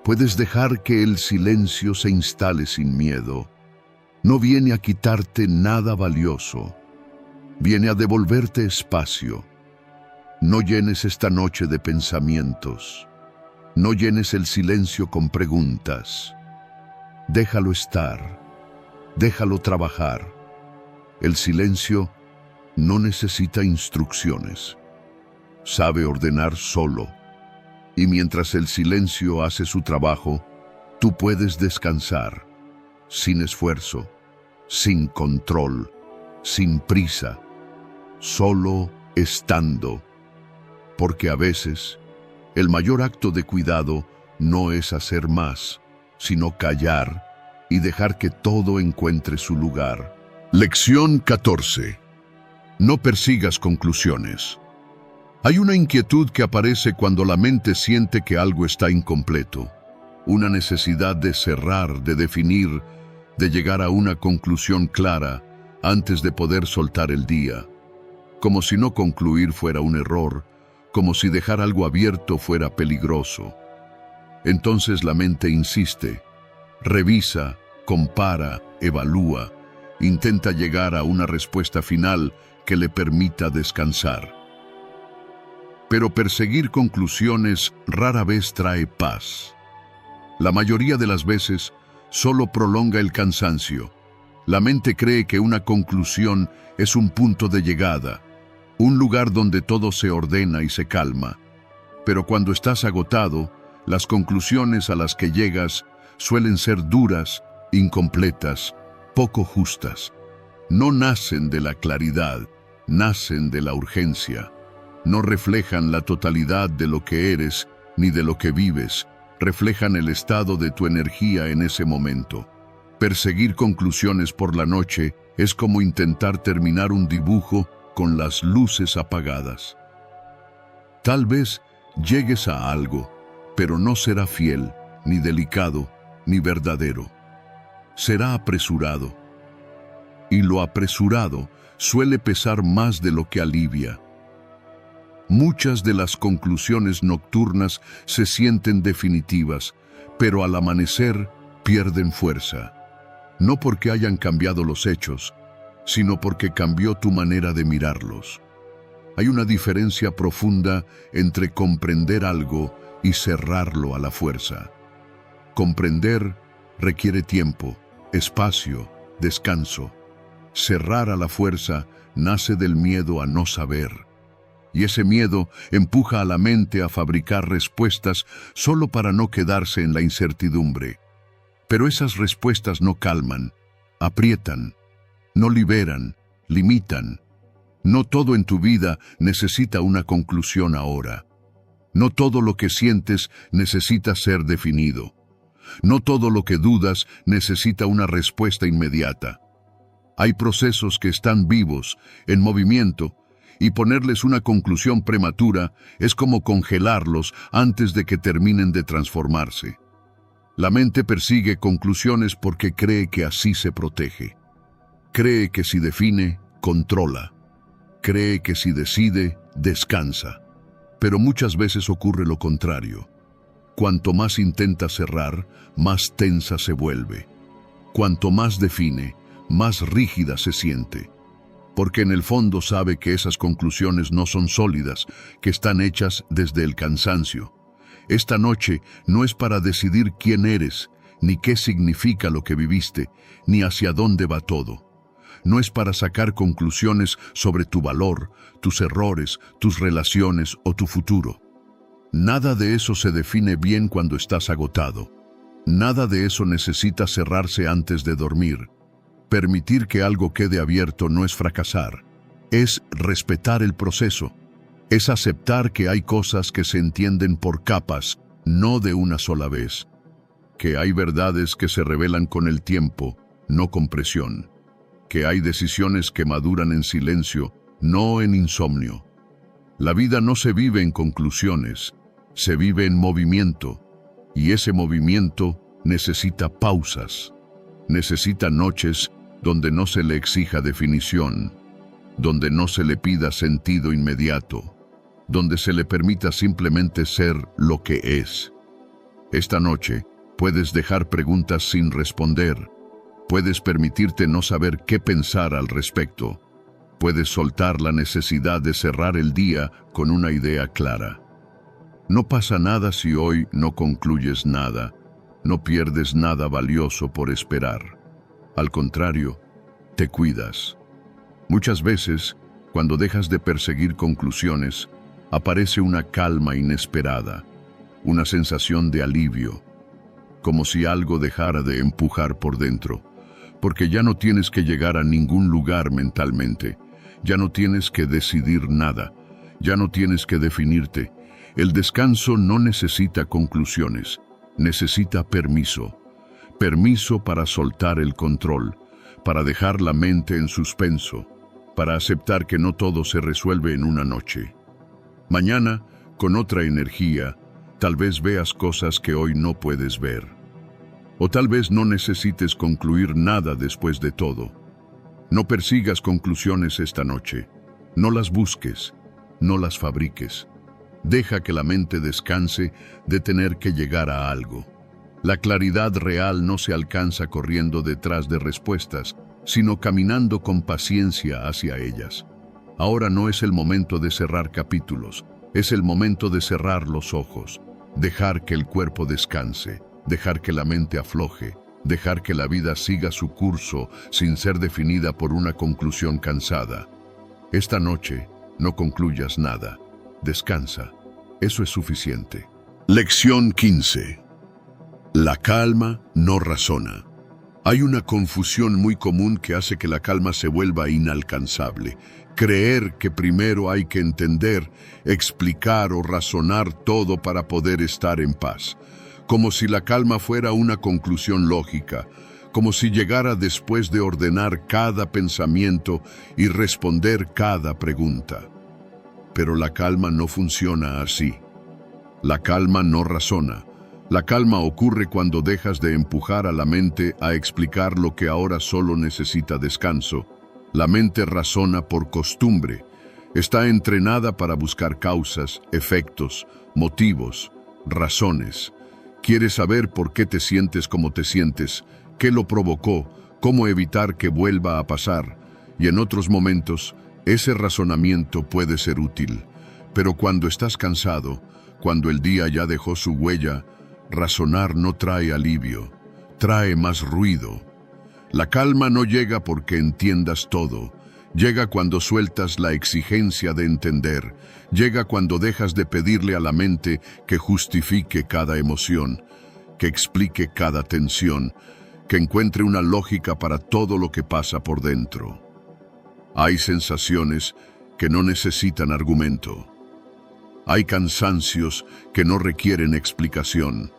Puedes dejar que el silencio se instale sin miedo. No viene a quitarte nada valioso, viene a devolverte espacio. No llenes esta noche de pensamientos. No llenes el silencio con preguntas. Déjalo estar. Déjalo trabajar. El silencio no necesita instrucciones. Sabe ordenar solo. Y mientras el silencio hace su trabajo, tú puedes descansar, sin esfuerzo, sin control, sin prisa, solo estando. Porque a veces, el mayor acto de cuidado no es hacer más, sino callar y dejar que todo encuentre su lugar. Lección 14. No persigas conclusiones. Hay una inquietud que aparece cuando la mente siente que algo está incompleto. Una necesidad de cerrar, de definir, de llegar a una conclusión clara antes de poder soltar el día. Como si no concluir fuera un error, como si dejar algo abierto fuera peligroso. Entonces la mente insiste, revisa, compara, evalúa, intenta llegar a una respuesta final que le permita descansar. Pero perseguir conclusiones rara vez trae paz. La mayoría de las veces solo prolonga el cansancio. La mente cree que una conclusión es un punto de llegada, un lugar donde todo se ordena y se calma. Pero cuando estás agotado, las conclusiones a las que llegas suelen ser duras, incompletas, poco justas. No nacen de la claridad, nacen de la urgencia. No reflejan la totalidad de lo que eres ni de lo que vives, reflejan el estado de tu energía en ese momento. Perseguir conclusiones por la noche es como intentar terminar un dibujo con las luces apagadas. Tal vez llegues a algo, pero no será fiel, ni delicado, ni verdadero. Será apresurado. Y lo apresurado suele pesar más de lo que alivia. Muchas de las conclusiones nocturnas se sienten definitivas, pero al amanecer pierden fuerza. No porque hayan cambiado los hechos, sino porque cambió tu manera de mirarlos. Hay una diferencia profunda entre comprender algo y cerrarlo a la fuerza. Comprender requiere tiempo, espacio, descanso. Cerrar a la fuerza nace del miedo a no saber. Y ese miedo empuja a la mente a fabricar respuestas solo para no quedarse en la incertidumbre. Pero esas respuestas no calman, aprietan, no liberan, limitan. No todo en tu vida necesita una conclusión ahora. No todo lo que sientes necesita ser definido. No todo lo que dudas necesita una respuesta inmediata. Hay procesos que están vivos, en movimiento, y ponerles una conclusión prematura es como congelarlos antes de que terminen de transformarse. La mente persigue conclusiones porque cree que así se protege. Cree que si define, controla. Cree que si decide, descansa. Pero muchas veces ocurre lo contrario. Cuanto más intenta cerrar, más tensa se vuelve. Cuanto más define, más rígida se siente. Porque en el fondo sabe que esas conclusiones no son sólidas, que están hechas desde el cansancio. Esta noche no es para decidir quién eres, ni qué significa lo que viviste, ni hacia dónde va todo. no es para sacar conclusiones sobre tu valor, tus errores, tus relaciones o tu futuro. Nada de eso se define bien cuando estás agotado. Nada de eso necesita cerrarse antes de dormir. Permitir que algo quede abierto no es fracasar, es respetar el proceso. Es aceptar que hay cosas que se entienden por capas, no de una sola vez. Que hay verdades que se revelan con el tiempo, no con presión. Que hay decisiones que maduran en silencio, no en insomnio. La vida no se vive en conclusiones, se vive en movimiento. Y ese movimiento necesita pausas. Necesita noches donde no se le exija definición, donde no se le pida sentido inmediato, donde se le permita simplemente ser lo que es. Esta noche puedes dejar preguntas sin responder, puedes permitirte no saber qué pensar al respecto, puedes soltar la necesidad de cerrar el día con una idea clara. No pasa nada si hoy no concluyes nada, no pierdes nada valioso por esperar. Al contrario, te cuidas. Muchas veces, cuando dejas de perseguir conclusiones, aparece una calma inesperada, una sensación de alivio, como si algo dejara de empujar por dentro, porque ya no tienes que llegar a ningún lugar mentalmente, ya no tienes que decidir nada, ya no tienes que definirte. El descanso no necesita conclusiones, necesita permiso. Permiso para soltar el control, para dejar la mente en suspenso, para aceptar que no todo se resuelve en una noche. Mañana, con otra energía, tal vez veas cosas que hoy no puedes ver. O tal vez no necesites concluir nada después de todo. No persigas conclusiones esta noche. No las busques, no las fabriques. Deja que la mente descanse de tener que llegar a algo. La claridad real no se alcanza corriendo detrás de respuestas, sino caminando con paciencia hacia ellas. Ahora no es el momento de cerrar capítulos, es el momento de cerrar los ojos, dejar que el cuerpo descanse, dejar que la mente afloje, dejar que la vida siga su curso sin ser definida por una conclusión cansada. Esta noche no concluyas nada, descansa, eso es suficiente. Lección 15. La calma no razona. Hay una confusión muy común que hace que la calma se vuelva inalcanzable. Creer que primero hay que entender, explicar o razonar todo para poder estar en paz. Como si la calma fuera una conclusión lógica, como si llegara después de ordenar cada pensamiento y responder cada pregunta. Pero la calma no funciona así. La calma no razona. La calma ocurre cuando dejas de empujar a la mente a explicar lo que ahora solo necesita descanso. La mente razona por costumbre. Está entrenada para buscar causas, efectos, motivos, razones. Quiere saber por qué te sientes como te sientes, qué lo provocó, cómo evitar que vuelva a pasar. Y en otros momentos, ese razonamiento puede ser útil. Pero cuando estás cansado, cuando el día ya dejó su huella, razonar no trae alivio, trae más ruido. La calma no llega porque entiendas todo, llega cuando sueltas la exigencia de entender, llega cuando dejas de pedirle a la mente que justifique cada emoción, que explique cada tensión, que encuentre una lógica para todo lo que pasa por dentro. Hay sensaciones que no necesitan argumento. Hay cansancios que no requieren explicación.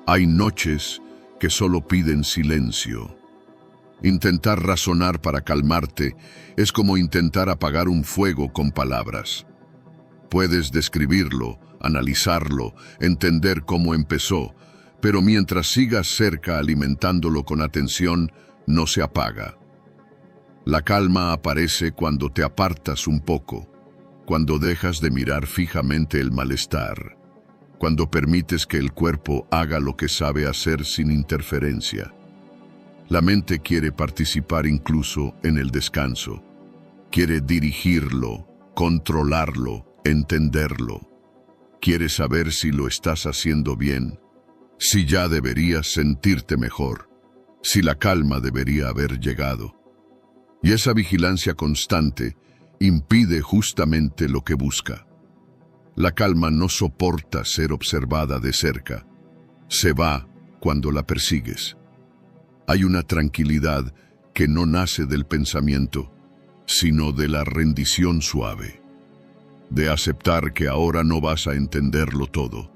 Hay noches que solo piden silencio. Intentar razonar para calmarte es como intentar apagar un fuego con palabras. Puedes describirlo, analizarlo, entender cómo empezó, pero mientras sigas cerca alimentándolo con atención, no se apaga. La calma aparece cuando te apartas un poco, cuando dejas de mirar fijamente el malestar, cuando permites que el cuerpo haga lo que sabe hacer sin interferencia. La mente quiere participar incluso en el descanso. Quiere dirigirlo, controlarlo, entenderlo. Quiere saber si lo estás haciendo bien, si ya deberías sentirte mejor, si la calma debería haber llegado. Y esa vigilancia constante impide justamente lo que busca. La calma no soporta ser observada de cerca. Se va cuando la persigues. Hay una tranquilidad que no nace del pensamiento, sino de la rendición suave, de aceptar que ahora no vas a entenderlo todo,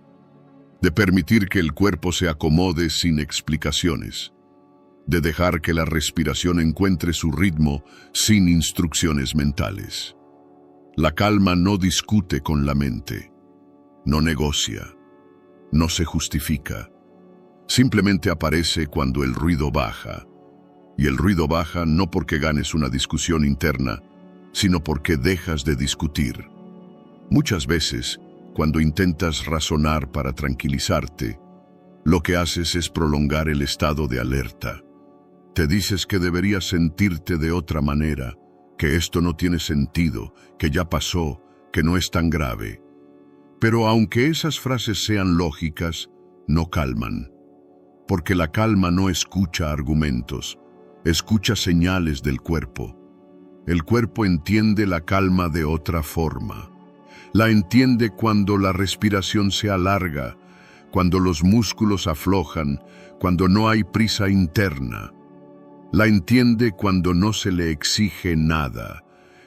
de permitir que el cuerpo se acomode sin explicaciones, de dejar que la respiración encuentre su ritmo sin instrucciones mentales. La calma no discute con la mente, no negocia, no se justifica. Simplemente aparece cuando el ruido baja. Y el ruido baja no porque ganes una discusión interna, sino porque dejas de discutir. Muchas veces, cuando intentas razonar para tranquilizarte, lo que haces es prolongar el estado de alerta. Te dices que deberías sentirte de otra manera, que esto no tiene sentido, que ya pasó, que no es tan grave. Pero aunque esas frases sean lógicas, no calman. Porque la calma no escucha argumentos, escucha señales del cuerpo. El cuerpo entiende la calma de otra forma. La entiende cuando la respiración se alarga, cuando los músculos aflojan, cuando no hay prisa interna. La entiende cuando no se le exige nada,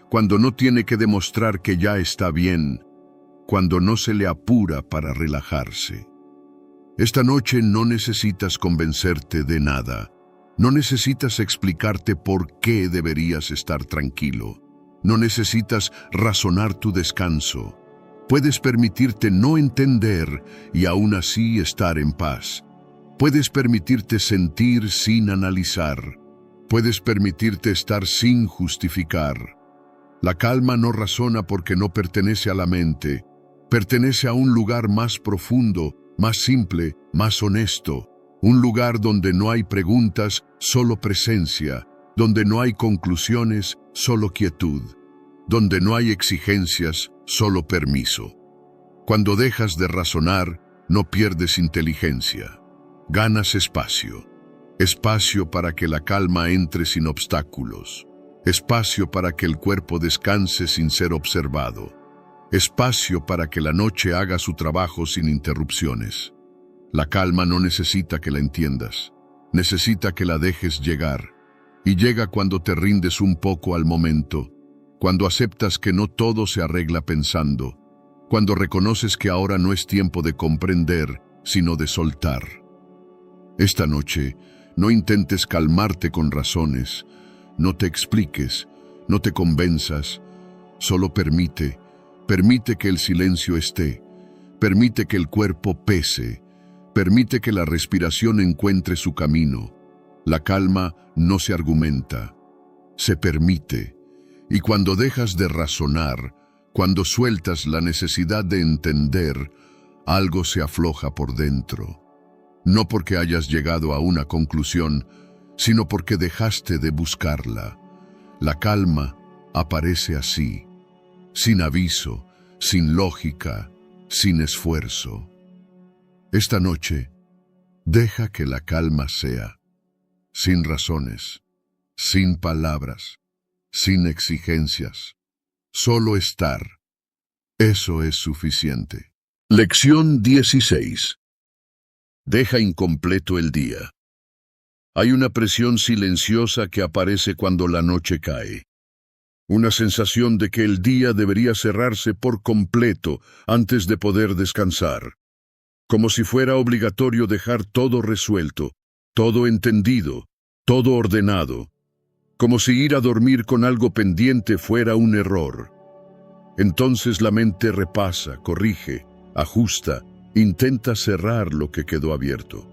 cuando no tiene que demostrar que ya está bien, cuando no se le apura para relajarse. Esta noche no necesitas convencerte de nada. No necesitas explicarte por qué deberías estar tranquilo. No necesitas razonar tu descanso. Puedes permitirte no entender y aún así estar en paz. Puedes permitirte sentir sin analizar. Puedes permitirte estar sin justificar. La calma no razona porque no pertenece a la mente. Pertenece a un lugar más profundo, más simple, más honesto. Un lugar donde no hay preguntas, solo presencia. Donde no hay conclusiones, solo quietud. Donde no hay exigencias, solo permiso. Cuando dejas de razonar, no pierdes inteligencia. Ganas espacio. Espacio para que la calma entre sin obstáculos. Espacio para que el cuerpo descanse sin ser observado. Espacio para que la noche haga su trabajo sin interrupciones. La calma no necesita que la entiendas. Necesita que la dejes llegar. Y llega cuando te rindes un poco al momento. Cuando aceptas que no todo se arregla pensando, cuando reconoces que ahora no es tiempo de comprender, sino de soltar. Esta noche, no intentes calmarte con razones, no te expliques, no te convenzas, solo permite que el silencio esté, permite que el cuerpo pese, permite que la respiración encuentre su camino. La calma no se argumenta, se permite. Y cuando dejas de razonar, cuando sueltas la necesidad de entender, algo se afloja por dentro. No porque hayas llegado a una conclusión, sino porque dejaste de buscarla. La calma aparece así, sin aviso, sin lógica, sin esfuerzo. Esta noche, deja que la calma sea, sin razones, sin palabras, sin exigencias, solo estar. Eso es suficiente. Lección 16. Deja incompleto el día. Hay una presión silenciosa que aparece cuando la noche cae. Una sensación de que el día debería cerrarse por completo antes de poder descansar. Como si fuera obligatorio dejar todo resuelto, todo entendido, todo ordenado. Como si ir a dormir con algo pendiente fuera un error. Entonces la mente repasa, corrige, ajusta, intenta cerrar lo que quedó abierto.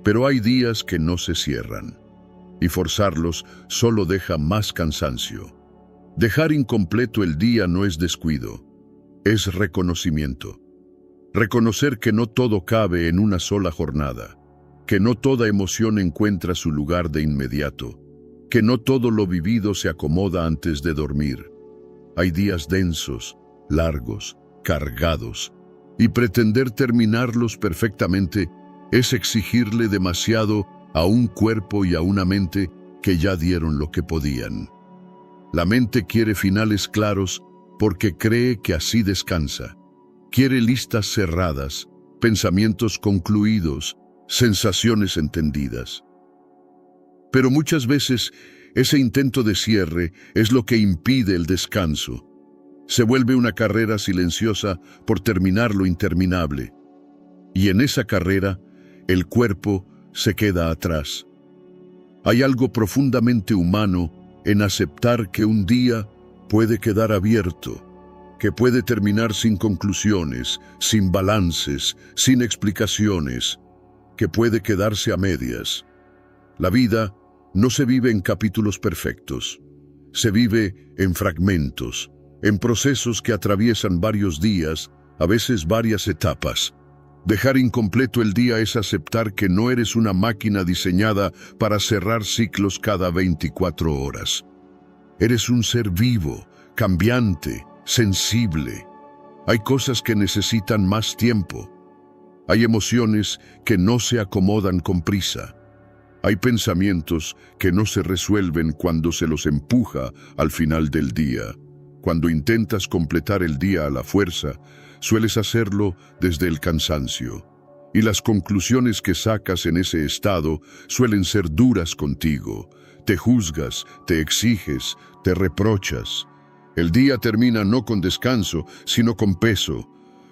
Pero hay días que no se cierran, y forzarlos solo deja más cansancio. Dejar incompleto el día no es descuido, es reconocimiento. Reconocer que no todo cabe en una sola jornada, que no toda emoción encuentra su lugar de inmediato, que no todo lo vivido se acomoda antes de dormir. Hay días densos, largos, cargados, y pretender terminarlos perfectamente es exigirle demasiado a un cuerpo y a una mente que ya dieron lo que podían. La mente quiere finales claros porque cree que así descansa. Quiere listas cerradas, pensamientos concluidos, sensaciones entendidas. Pero muchas veces ese intento de cierre es lo que impide el descanso. Se vuelve una carrera silenciosa por terminar lo interminable. Y en esa carrera, el cuerpo se queda atrás. Hay algo profundamente humano en aceptar que un día puede quedar abierto, que puede terminar sin conclusiones, sin balances, sin explicaciones, que puede quedarse a medias. La vida no se vive en capítulos perfectos, se vive en fragmentos, en procesos que atraviesan varios días, a veces varias etapas. Dejar incompleto el día es aceptar que no eres una máquina diseñada para cerrar ciclos cada 24 horas. Eres un ser vivo, cambiante, sensible. Hay cosas que necesitan más tiempo. Hay emociones que no se acomodan con prisa. Hay pensamientos que no se resuelven cuando se los empuja al final del día. Cuando intentas completar el día a la fuerza, sueles hacerlo desde el cansancio. Y las conclusiones que sacas en ese estado suelen ser duras contigo. Te juzgas, te exiges, te reprochas. El día termina no con descanso, sino con peso,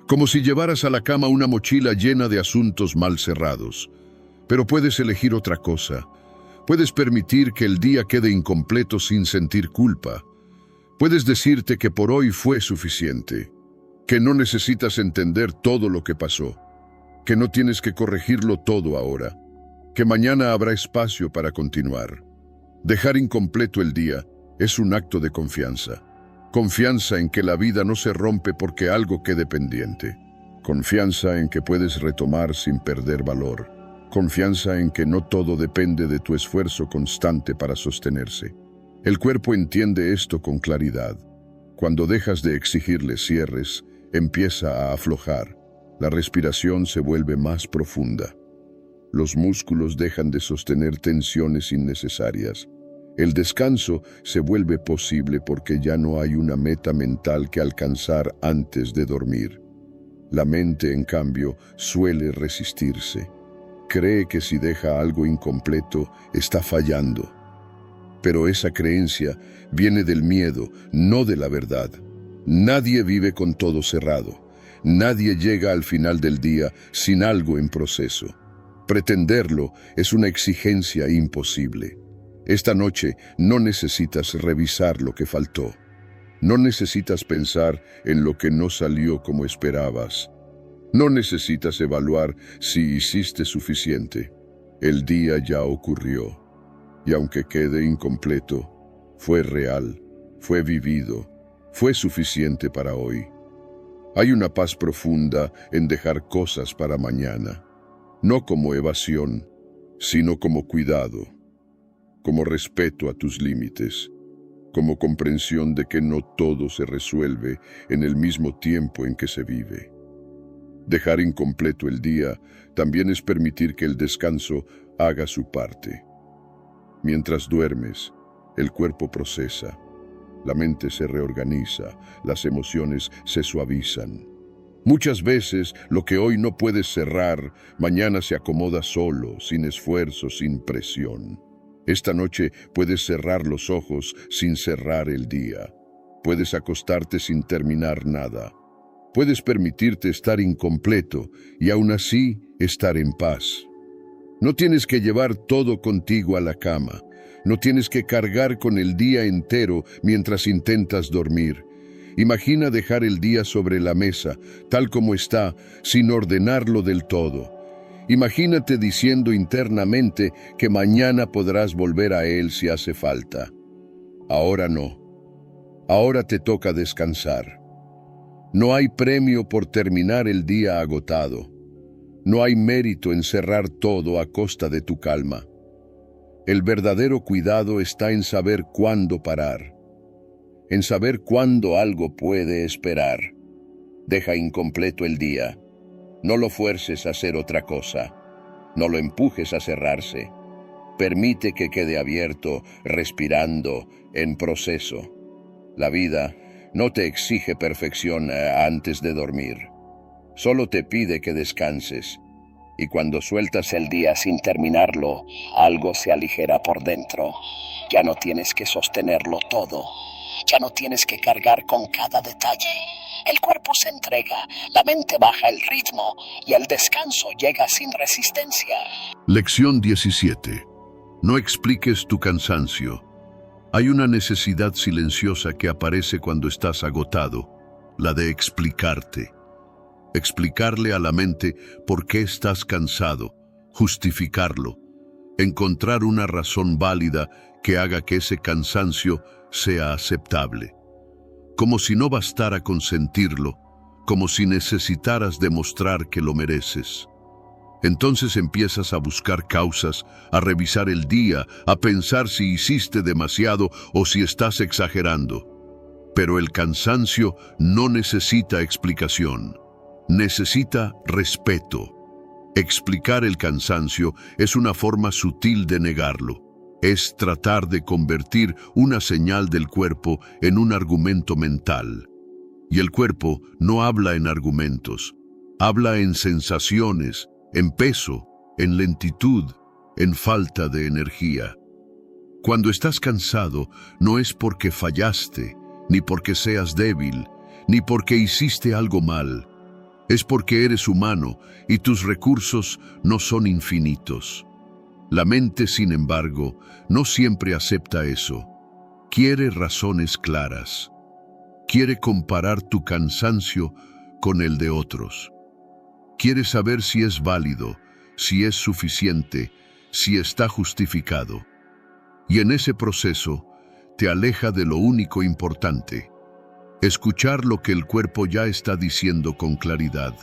como si llevaras a la cama una mochila llena de asuntos mal cerrados. Pero puedes elegir otra cosa. Puedes permitir que el día quede incompleto sin sentir culpa. Puedes decirte que por hoy fue suficiente, que no necesitas entender todo lo que pasó, que no tienes que corregirlo todo ahora, que mañana habrá espacio para continuar. Dejar incompleto el día es un acto de confianza. Confianza en que la vida no se rompe porque algo quede pendiente. Confianza en que puedes retomar sin perder valor. Confianza en que no todo depende de tu esfuerzo constante para sostenerse. El cuerpo entiende esto con claridad. Cuando dejas de exigirle cierres, empieza a aflojar. La respiración se vuelve más profunda. Los músculos dejan de sostener tensiones innecesarias. El descanso se vuelve posible porque ya no hay una meta mental que alcanzar antes de dormir. La mente, en cambio, suele resistirse. Cree que si deja algo incompleto, está fallando. Pero esa creencia viene del miedo, no de la verdad. Nadie vive con todo cerrado. Nadie llega al final del día sin algo en proceso. Pretenderlo es una exigencia imposible. Esta noche no necesitas revisar lo que faltó. No necesitas pensar en lo que no salió como esperabas. No necesitas evaluar si hiciste suficiente. El día ya ocurrió. Y aunque quede incompleto, fue real, fue vivido, fue suficiente para hoy. Hay una paz profunda en dejar cosas para mañana, no como evasión, sino como cuidado, como respeto a tus límites, como comprensión de que no todo se resuelve en el mismo tiempo en que se vive. Dejar incompleto el día también es permitir que el descanso haga su parte. Mientras duermes, el cuerpo procesa, la mente se reorganiza, las emociones se suavizan. Muchas veces lo que hoy no puedes cerrar, mañana se acomoda solo, sin esfuerzo, sin presión. Esta noche puedes cerrar los ojos sin cerrar el día. Puedes acostarte sin terminar nada. Puedes permitirte estar incompleto y aún así estar en paz. No tienes que llevar todo contigo a la cama. No tienes que cargar con el día entero mientras intentas dormir. Imagina dejar el día sobre la mesa, tal como está, sin ordenarlo del todo. Imagínate diciendo internamente que mañana podrás volver a él si hace falta. Ahora no. Ahora te toca descansar. No hay premio por terminar el día agotado. No hay mérito en cerrar todo a costa de tu calma. El verdadero cuidado está en saber cuándo parar, en saber cuándo algo puede esperar. Deja incompleto el día. No lo fuerces a hacer otra cosa. No lo empujes a cerrarse. Permite que quede abierto, respirando, en proceso. La vida no te exige perfección antes de dormir. Solo te pide que descanses. Y cuando sueltas el día sin terminarlo, algo se aligera por dentro. Ya no tienes que sostenerlo todo. Ya no tienes que cargar con cada detalle. El cuerpo se entrega, la mente baja el ritmo y el descanso llega sin resistencia. Lección 17. No expliques tu cansancio. Hay una necesidad silenciosa que aparece cuando estás agotado, la de explicarte. Explicarle a la mente por qué estás cansado, justificarlo, encontrar una razón válida que haga que ese cansancio sea aceptable. Como si no bastara con sentirlo, como si necesitaras demostrar que lo mereces. Entonces empiezas a buscar causas, a revisar el día, a pensar si hiciste demasiado o si estás exagerando. Pero el cansancio no necesita explicación. Necesita respeto. Explicar el cansancio es una forma sutil de negarlo. Es tratar de convertir una señal del cuerpo en un argumento mental. Y el cuerpo no habla en argumentos, habla en sensaciones, en peso, en lentitud, en falta de energía. Cuando estás cansado, no es porque fallaste, ni porque seas débil, ni porque hiciste algo mal. Es porque eres humano y tus recursos no son infinitos. La mente, sin embargo, no siempre acepta eso. Quiere razones claras. Quiere comparar tu cansancio con el de otros. Quiere saber si es válido, si es suficiente, si está justificado. Y en ese proceso te aleja de lo único importante: escuchar lo que el cuerpo ya está diciendo con claridad.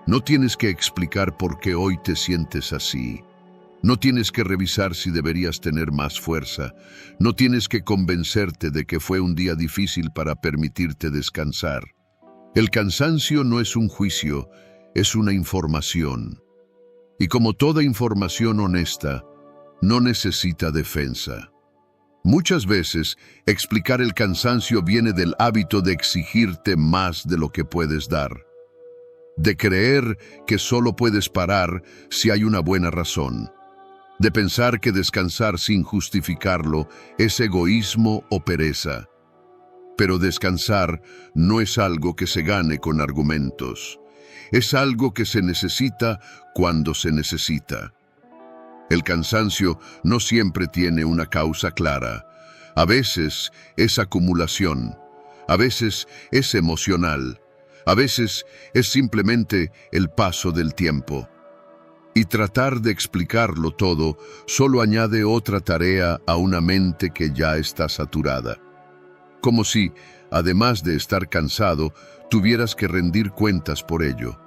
No tienes que explicar por qué hoy te sientes así. No tienes que revisar si deberías tener más fuerza. No tienes que convencerte de que fue un día difícil para permitirte descansar. El cansancio no es un juicio, es una información. Y como toda información honesta, no necesita defensa. Muchas veces, explicar el cansancio viene del hábito de exigirte más de lo que puedes dar. De creer que solo puedes parar si hay una buena razón. De pensar que descansar sin justificarlo es egoísmo o pereza. Pero descansar no es algo que se gane con argumentos. Es algo que se necesita cuando se necesita. El cansancio no siempre tiene una causa clara. A veces es acumulación, a veces es emocional, a veces es simplemente el paso del tiempo. Y tratar de explicarlo todo solo añade otra tarea a una mente que ya está saturada. Como si, además de estar cansado, tuvieras que rendir cuentas por ello.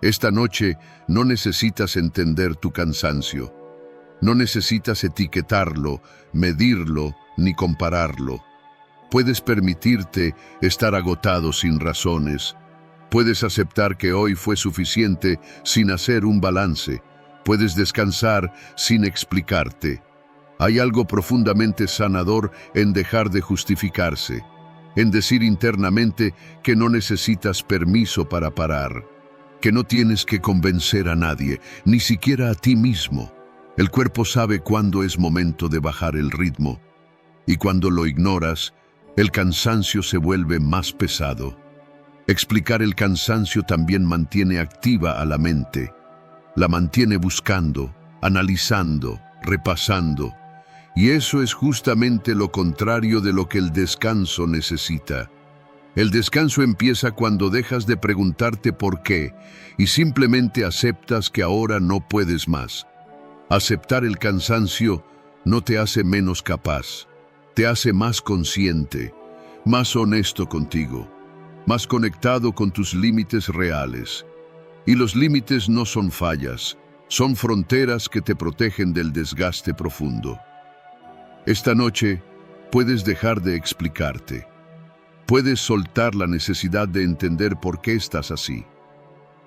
Esta noche no necesitas entender tu cansancio. No necesitas etiquetarlo, medirlo, ni compararlo. Puedes permitirte estar agotado sin razones. Puedes aceptar que hoy fue suficiente sin hacer un balance. Puedes descansar sin explicarte. Hay algo profundamente sanador en dejar de justificarse, en decir internamente que no necesitas permiso para parar, que no tienes que convencer a nadie, ni siquiera a ti mismo. El cuerpo sabe cuándo es momento de bajar el ritmo, y cuando lo ignoras, el cansancio se vuelve más pesado. Explicar el cansancio también mantiene activa a la mente. La mantiene buscando, analizando, repasando. Y eso es justamente lo contrario de lo que el descanso necesita. El descanso empieza cuando dejas de preguntarte por qué y simplemente aceptas que ahora no puedes más. Aceptar el cansancio no te hace menos capaz, te hace más consciente, más honesto contigo, más conectado con tus límites reales. Y los límites no son fallas, son fronteras que te protegen del desgaste profundo. Esta noche puedes dejar de explicarte. Puedes soltar la necesidad de entender por qué estás así.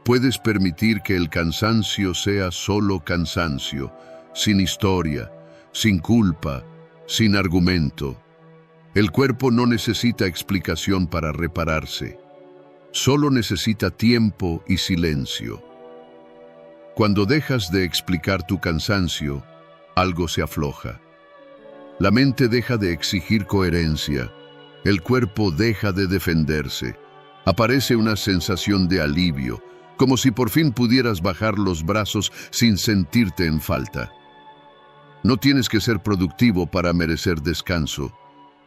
Puedes permitir que el cansancio sea solo cansancio, sin historia, sin culpa, sin argumento. El cuerpo no necesita explicación para repararse. Solo necesita tiempo y silencio. Cuando dejas de explicar tu cansancio, algo se afloja. La mente deja de exigir coherencia. El cuerpo deja de defenderse. Aparece una sensación de alivio, como si por fin pudieras bajar los brazos sin sentirte en falta. No tienes que ser productivo para merecer descanso.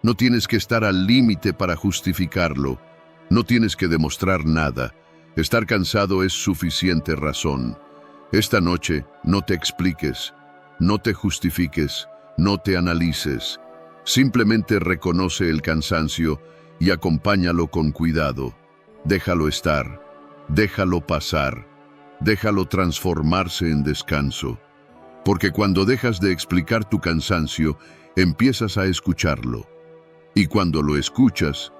No tienes que estar al límite para justificarlo. No tienes que demostrar nada. Estar cansado es suficiente razón. Esta noche no te expliques, no te justifiques, no te analices. Simplemente reconoce el cansancio y acompáñalo con cuidado. Déjalo estar, déjalo pasar, déjalo transformarse en descanso. Porque cuando dejas de explicar tu cansancio, empiezas a escucharlo. Y cuando lo escuchas,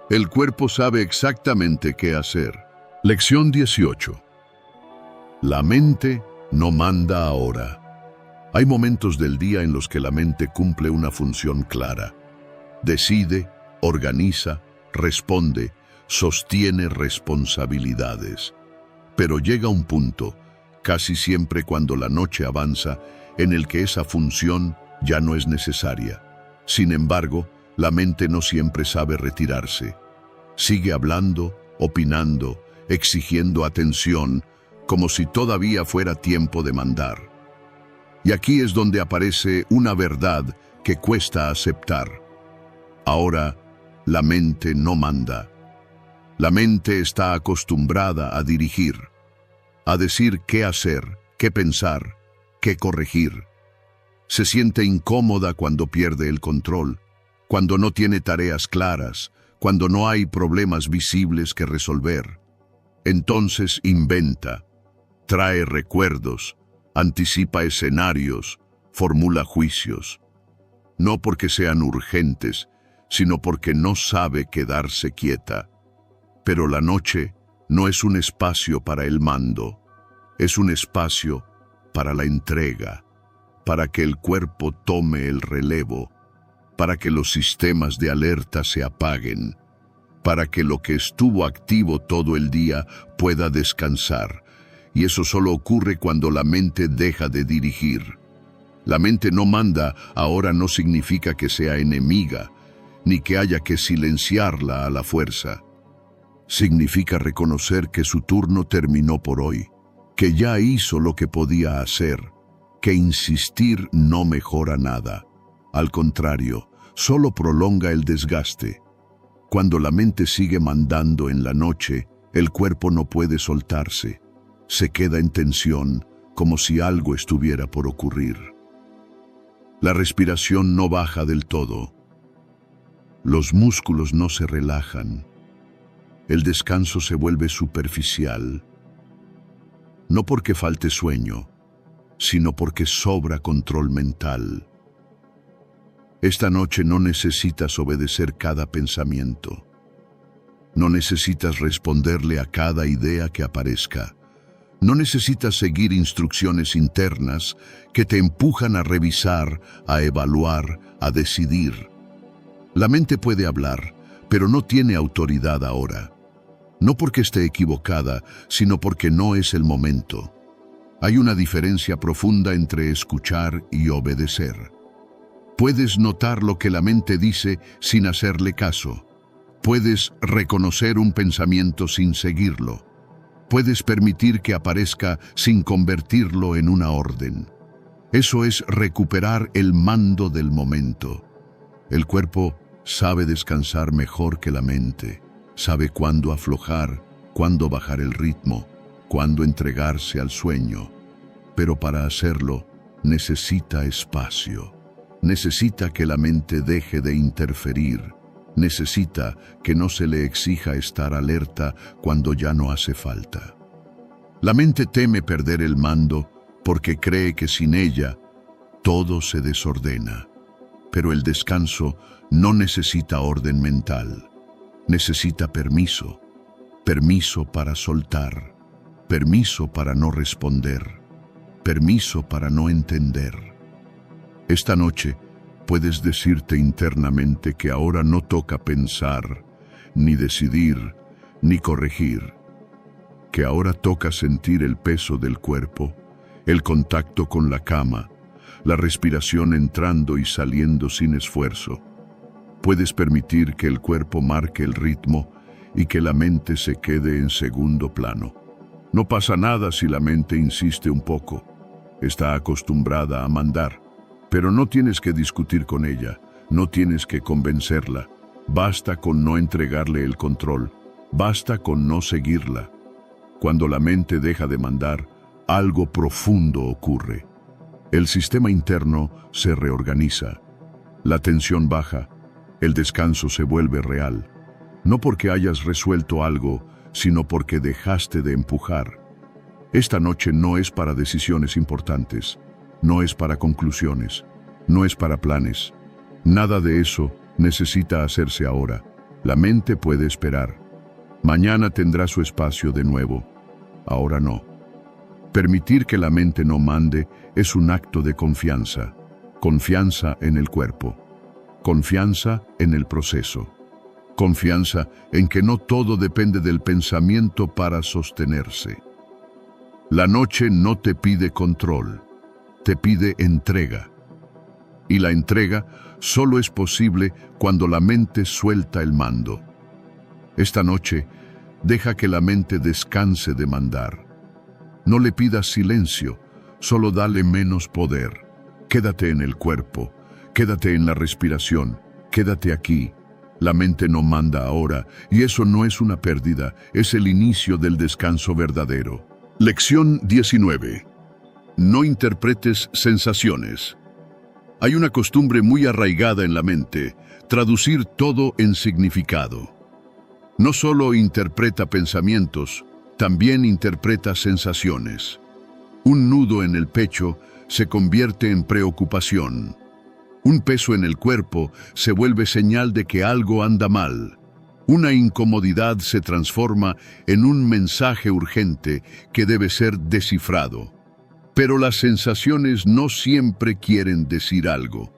el cuerpo sabe exactamente qué hacer. Lección 18. La mente no manda ahora. Hay momentos del día en los que la mente cumple una función clara. Decide, organiza, responde, sostiene responsabilidades. Pero llega un punto, casi siempre cuando la noche avanza, en el que esa función ya no es necesaria. Sin embargo, la mente no siempre sabe retirarse. Sigue hablando, opinando, exigiendo atención, como si todavía fuera tiempo de mandar. Y aquí es donde aparece una verdad que cuesta aceptar. Ahora, la mente no manda. La mente está acostumbrada a dirigir, a decir qué hacer, qué pensar, qué corregir. Se siente incómoda cuando pierde el control, cuando no tiene tareas claras, cuando no hay problemas visibles que resolver. Entonces inventa, trae recuerdos, anticipa escenarios, formula juicios. No porque sean urgentes, sino porque no sabe quedarse quieta. Pero la noche no es un espacio para el mando, es un espacio para la entrega, para que el cuerpo tome el relevo, para que los sistemas de alerta se apaguen, para que lo que estuvo activo todo el día pueda descansar. Y eso solo ocurre cuando la mente deja de dirigir. La mente no manda ahora no significa que sea enemiga, ni que haya que silenciarla a la fuerza. Significa reconocer que su turno terminó por hoy, que ya hizo lo que podía hacer, que insistir no mejora nada. Al contrario, solo prolonga el desgaste. Cuando la mente sigue mandando en la noche, el cuerpo no puede soltarse. Se queda en tensión, como si algo estuviera por ocurrir. La respiración no baja del todo. Los músculos no se relajan. El descanso se vuelve superficial. No porque falte sueño, sino porque sobra control mental. Esta noche no necesitas obedecer cada pensamiento. No necesitas responderle a cada idea que aparezca. No necesitas seguir instrucciones internas que te empujan a revisar, a evaluar, a decidir. La mente puede hablar, pero no tiene autoridad ahora. No porque esté equivocada, sino porque no es el momento. Hay una diferencia profunda entre escuchar y obedecer. Puedes notar lo que la mente dice sin hacerle caso. Puedes reconocer un pensamiento sin seguirlo. Puedes permitir que aparezca sin convertirlo en una orden. Eso es recuperar el mando del momento. El cuerpo sabe descansar mejor que la mente. Sabe cuándo aflojar, cuándo bajar el ritmo, cuándo entregarse al sueño. Pero para hacerlo, necesita espacio. Necesita que la mente deje de interferir. Necesita que no se le exija estar alerta cuando ya no hace falta. La mente teme perder el mando porque cree que sin ella todo se desordena. Pero el descanso no necesita orden mental. Necesita permiso. Permiso para soltar. Permiso para no responder. permiso para no entender. Esta noche puedes decirte internamente que ahora no toca pensar, ni decidir, ni corregir, que ahora toca sentir el peso del cuerpo, el contacto con la cama, la respiración entrando y saliendo sin esfuerzo. Puedes permitir que el cuerpo marque el ritmo y que la mente se quede en segundo plano. No pasa nada si la mente insiste un poco. Está acostumbrada a mandar, pero no tienes que discutir con ella, no tienes que convencerla. Basta con no entregarle el control, basta con no seguirla. Cuando la mente deja de mandar, algo profundo ocurre. El sistema interno se reorganiza, la tensión baja, el descanso se vuelve real. No porque hayas resuelto algo, sino porque dejaste de empujar. Esta noche no es para decisiones importantes, no es para conclusiones, no es para planes. Nada de eso necesita hacerse ahora. La mente puede esperar. Mañana tendrá su espacio de nuevo. Ahora no. Permitir que la mente no mande es un acto de confianza. Confianza en el cuerpo. Confianza en el proceso. Confianza en que no todo depende del pensamiento para sostenerse. La noche no te pide control, te pide entrega. Y la entrega solo es posible cuando la mente suelta el mando. Esta noche, deja que la mente descanse de mandar. No le pidas silencio, solo dale menos poder. Quédate en el cuerpo, quédate en la respiración, quédate aquí. La mente no manda ahora, y eso no es una pérdida, es el inicio del descanso verdadero. Lección 19. No interpretes sensaciones. Hay una costumbre muy arraigada en la mente, traducir todo en significado. No solo interpreta pensamientos, también interpreta sensaciones. Un nudo en el pecho se convierte en preocupación. Un peso en el cuerpo se vuelve señal de que algo anda mal. Una incomodidad se transforma en un mensaje urgente que debe ser descifrado. Pero las sensaciones no siempre quieren decir algo.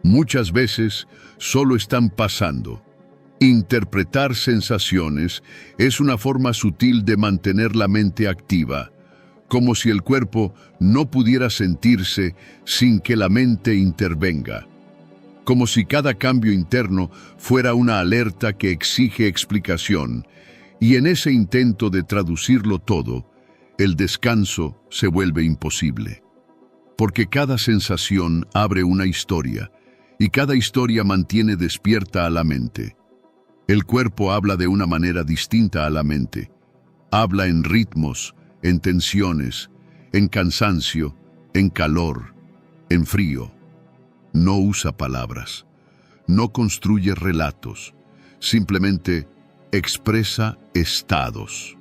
Muchas veces solo están pasando. Interpretar sensaciones es una forma sutil de mantener la mente activa, como si el cuerpo no pudiera sentirse sin que la mente intervenga. Como si cada cambio interno fuera una alerta que exige explicación, y en ese intento de traducirlo todo, el descanso se vuelve imposible. Porque cada sensación abre una historia, y cada historia mantiene despierta a la mente. El cuerpo habla de una manera distinta a la mente. Habla en ritmos, en tensiones, en cansancio, en calor, en frío. No usa palabras, no construye relatos, simplemente expresa estados.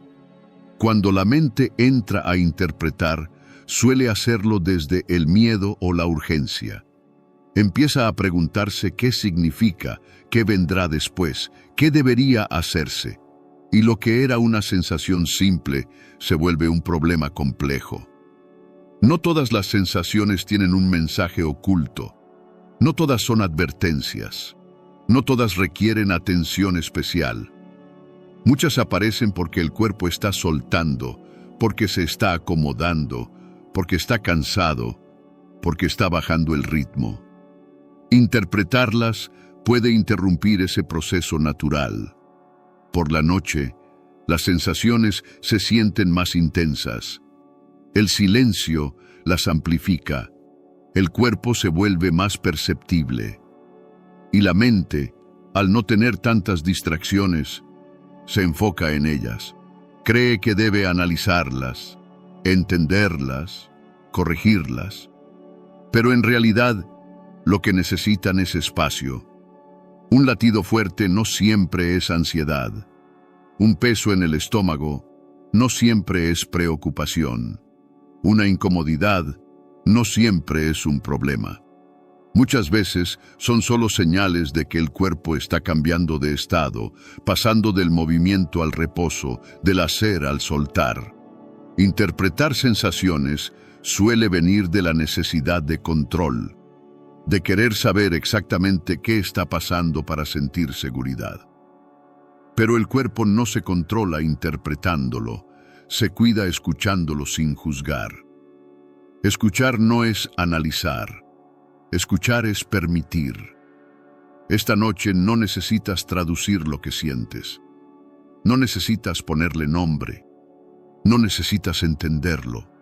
Cuando la mente entra a interpretar, suele hacerlo desde el miedo o la urgencia. Empieza a preguntarse qué significa, qué vendrá después, qué debería hacerse. Y lo que era una sensación simple se vuelve un problema complejo. No todas las sensaciones tienen un mensaje oculto. No todas son advertencias. No todas requieren atención especial. Muchas aparecen porque el cuerpo está soltando, porque se está acomodando, porque está cansado, porque está bajando el ritmo. Interpretarlas puede interrumpir ese proceso natural. Por la noche, las sensaciones se sienten más intensas. El silencio las amplifica. El cuerpo se vuelve más perceptible. Y la mente, al no tener tantas distracciones, se enfoca en ellas. Cree que debe analizarlas, entenderlas, corregirlas. Pero en realidad, lo que necesitan es espacio. Un latido fuerte no siempre es ansiedad. Un peso en el estómago no siempre es preocupación. Una incomodidad no siempre es un problema. Muchas veces son solo señales de que el cuerpo está cambiando de estado, pasando del movimiento al reposo, del hacer al soltar. Interpretar sensaciones suele venir de la necesidad de control, de querer saber exactamente qué está pasando para sentir seguridad. Pero el cuerpo no se controla interpretándolo, se cuida escuchándolo sin juzgar. Escuchar no es analizar, escuchar es permitir. Esta noche no necesitas traducir lo que sientes, no necesitas ponerle nombre, no necesitas entenderlo.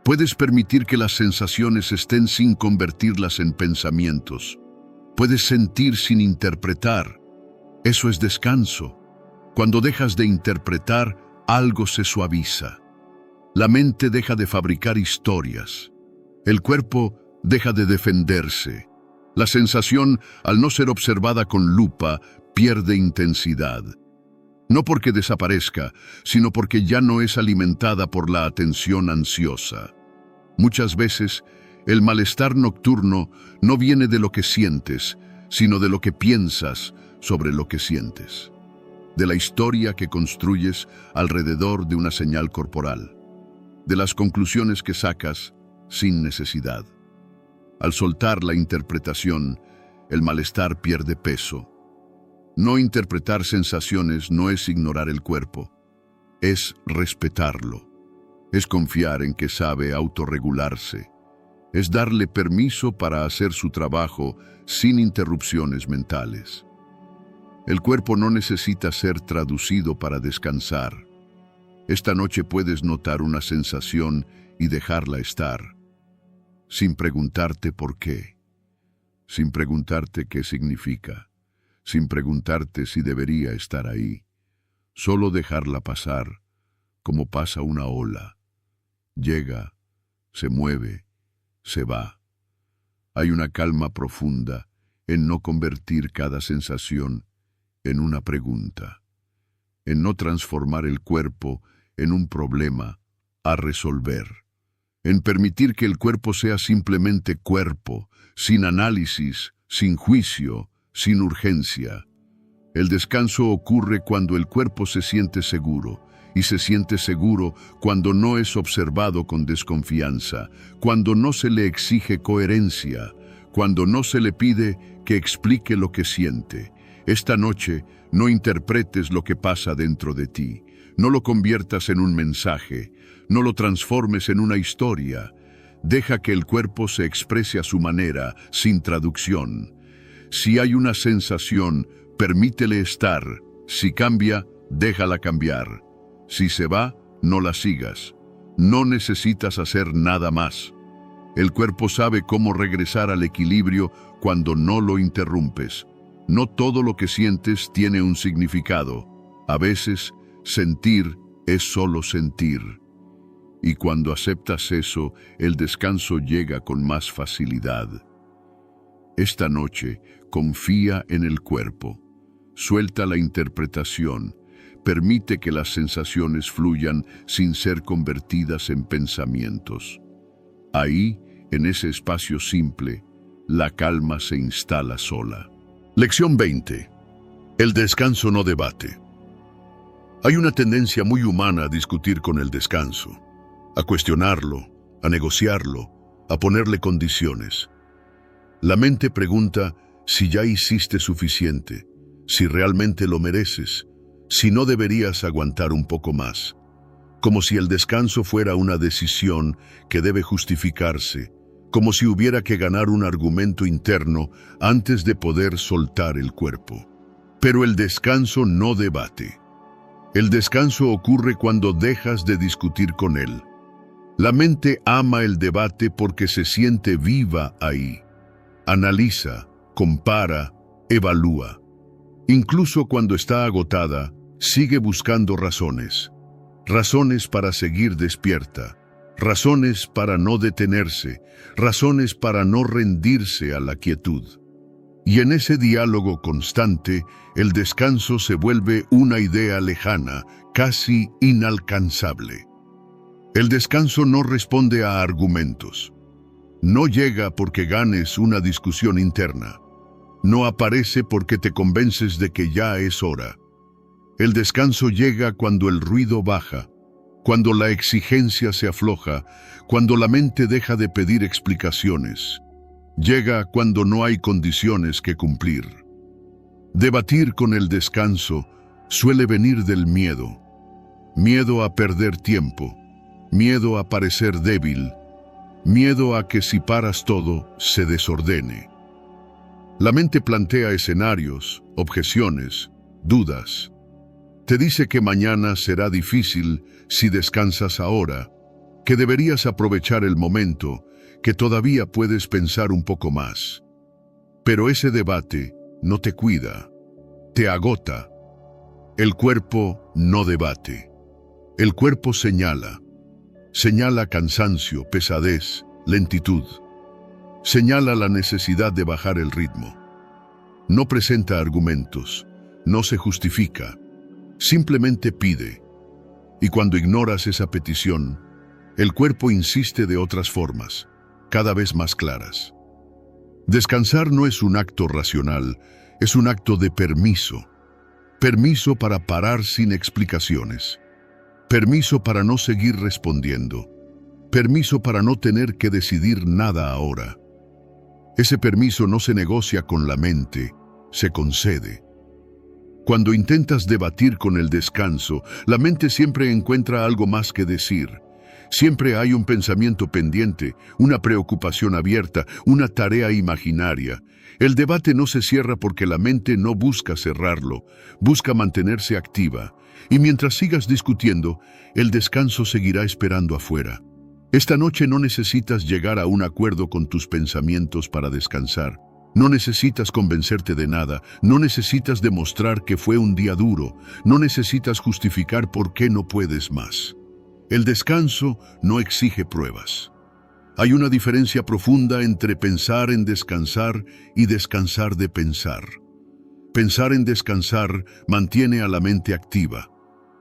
Puedes permitir que las sensaciones estén sin convertirlas en pensamientos. Puedes sentir sin interpretar. Eso es descanso. Cuando dejas de interpretar, algo se suaviza. La mente deja de fabricar historias. El cuerpo deja de defenderse. La sensación, al no ser observada con lupa, pierde intensidad. No porque desaparezca, sino porque ya no es alimentada por la atención ansiosa. Muchas veces, el malestar nocturno no viene de lo que sientes, sino de lo que piensas sobre lo que sientes. De la historia que construyes alrededor de una señal corporal. De las conclusiones que sacas sin necesidad. Al soltar la interpretación, el malestar pierde peso. No interpretar sensaciones no es ignorar el cuerpo, es respetarlo. Es confiar en que sabe autorregularse. Es darle permiso para hacer su trabajo sin interrupciones mentales. El cuerpo no necesita ser traducido para descansar. Esta noche puedes notar una sensación y dejarla estar, sin preguntarte por qué, sin preguntarte qué significa, sin preguntarte si debería estar ahí. Solo dejarla pasar, como pasa una ola. Llega, se mueve, se va. Hay una calma profunda en no convertir cada sensación en una pregunta, en no transformar el cuerpo en un problema a resolver, en permitir que el cuerpo sea simplemente cuerpo, sin análisis, sin juicio, sin urgencia. El descanso ocurre cuando el cuerpo se siente seguro, y se siente seguro cuando no es observado con desconfianza, cuando no se le exige coherencia, cuando no se le pide que explique lo que siente. Esta noche no interpretes lo que pasa dentro de ti, no lo conviertas en un mensaje, no lo transformes en una historia. Deja que el cuerpo se exprese a su manera, sin traducción. Si hay una sensación, permítele estar. Si cambia, déjala cambiar. Si se va, no la sigas. No necesitas hacer nada más. El cuerpo sabe cómo regresar al equilibrio cuando no lo interrumpes. No todo lo que sientes tiene un significado. A veces, sentir es solo sentir. Y cuando aceptas eso, el descanso llega con más facilidad. Esta noche, confía en el cuerpo. Suelta la interpretación. Permite que las sensaciones fluyan sin ser convertidas en pensamientos. Ahí, en ese espacio simple, la calma se instala sola. Lección 20. El descanso no debate. Hay una tendencia muy humana a discutir con el descanso, a cuestionarlo, a negociarlo, a ponerle condiciones. La mente pregunta si ya hiciste suficiente, si realmente lo mereces, si no deberías aguantar un poco más, como si el descanso fuera una decisión que debe justificarse, como si hubiera que ganar un argumento interno antes de poder soltar el cuerpo. Pero el descanso no debate. El descanso ocurre cuando dejas de discutir con él. La mente ama el debate porque se siente viva ahí. Analiza, compara, evalúa. Incluso cuando está agotada, sigue buscando razones. Razones para seguir despierta. Razones para no detenerse. Razones para no rendirse a la quietud. Y en ese diálogo constante, el descanso se vuelve una idea lejana, casi inalcanzable. El descanso no responde a argumentos. No llega porque ganes una discusión interna. No aparece porque te convences de que ya es hora. El descanso llega cuando el ruido baja, cuando la exigencia se afloja, cuando la mente deja de pedir explicaciones. Llega cuando no hay condiciones que cumplir. Debatir con el descanso suele venir del miedo. Miedo a perder tiempo, miedo a parecer débil, miedo a que si paras todo, se desordene. La mente plantea escenarios, objeciones, dudas. Te dice que mañana será difícil si descansas ahora, que deberías aprovechar el momento, que todavía puedes pensar un poco más. Pero ese debate no te cuida, te agota. El cuerpo no debate. El cuerpo señala. Señala cansancio, pesadez, lentitud. Señala la necesidad de bajar el ritmo. No presenta argumentos, no se justifica, simplemente pide. Y cuando ignoras esa petición, el cuerpo insiste de otras formas, cada vez más claras. Descansar no es un acto racional, es un acto de permiso. Permiso para parar sin explicaciones. Permiso para no seguir respondiendo. Permiso para no tener que decidir nada ahora. Ese permiso no se negocia con la mente, se concede. Cuando intentas debatir con el descanso, la mente siempre encuentra algo más que decir. Siempre hay un pensamiento pendiente, una preocupación abierta, una tarea imaginaria. El debate no se cierra porque la mente no busca cerrarlo, busca mantenerse activa. Y mientras sigas discutiendo, el descanso seguirá esperando afuera. Esta noche no necesitas llegar a un acuerdo con tus pensamientos para descansar. No necesitas convencerte de nada, no necesitas demostrar que fue un día duro, no necesitas justificar por qué no puedes más. El descanso no exige pruebas. Hay una diferencia profunda entre pensar en descansar y descansar de pensar. Pensar en descansar mantiene a la mente activa.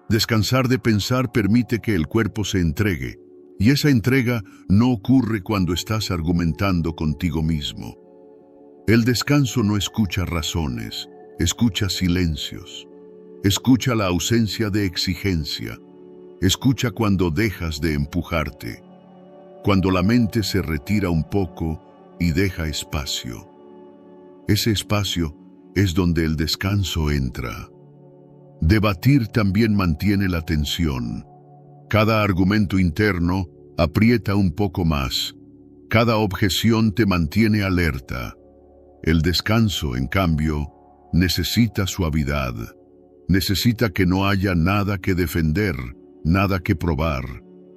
Descansar de pensar permite que el cuerpo se entregue, y esa entrega no ocurre cuando estás argumentando contigo mismo. El descanso no escucha razones, escucha silencios. Escucha la ausencia de exigencia. Escucha cuando dejas de empujarte. Cuando la mente se retira un poco y deja espacio. Ese espacio es donde el descanso entra. Debatir también mantiene la tensión. Cada argumento interno aprieta un poco más. Cada objeción te mantiene alerta. El descanso, en cambio, necesita suavidad. Necesita que no haya nada que defender, nada que probar,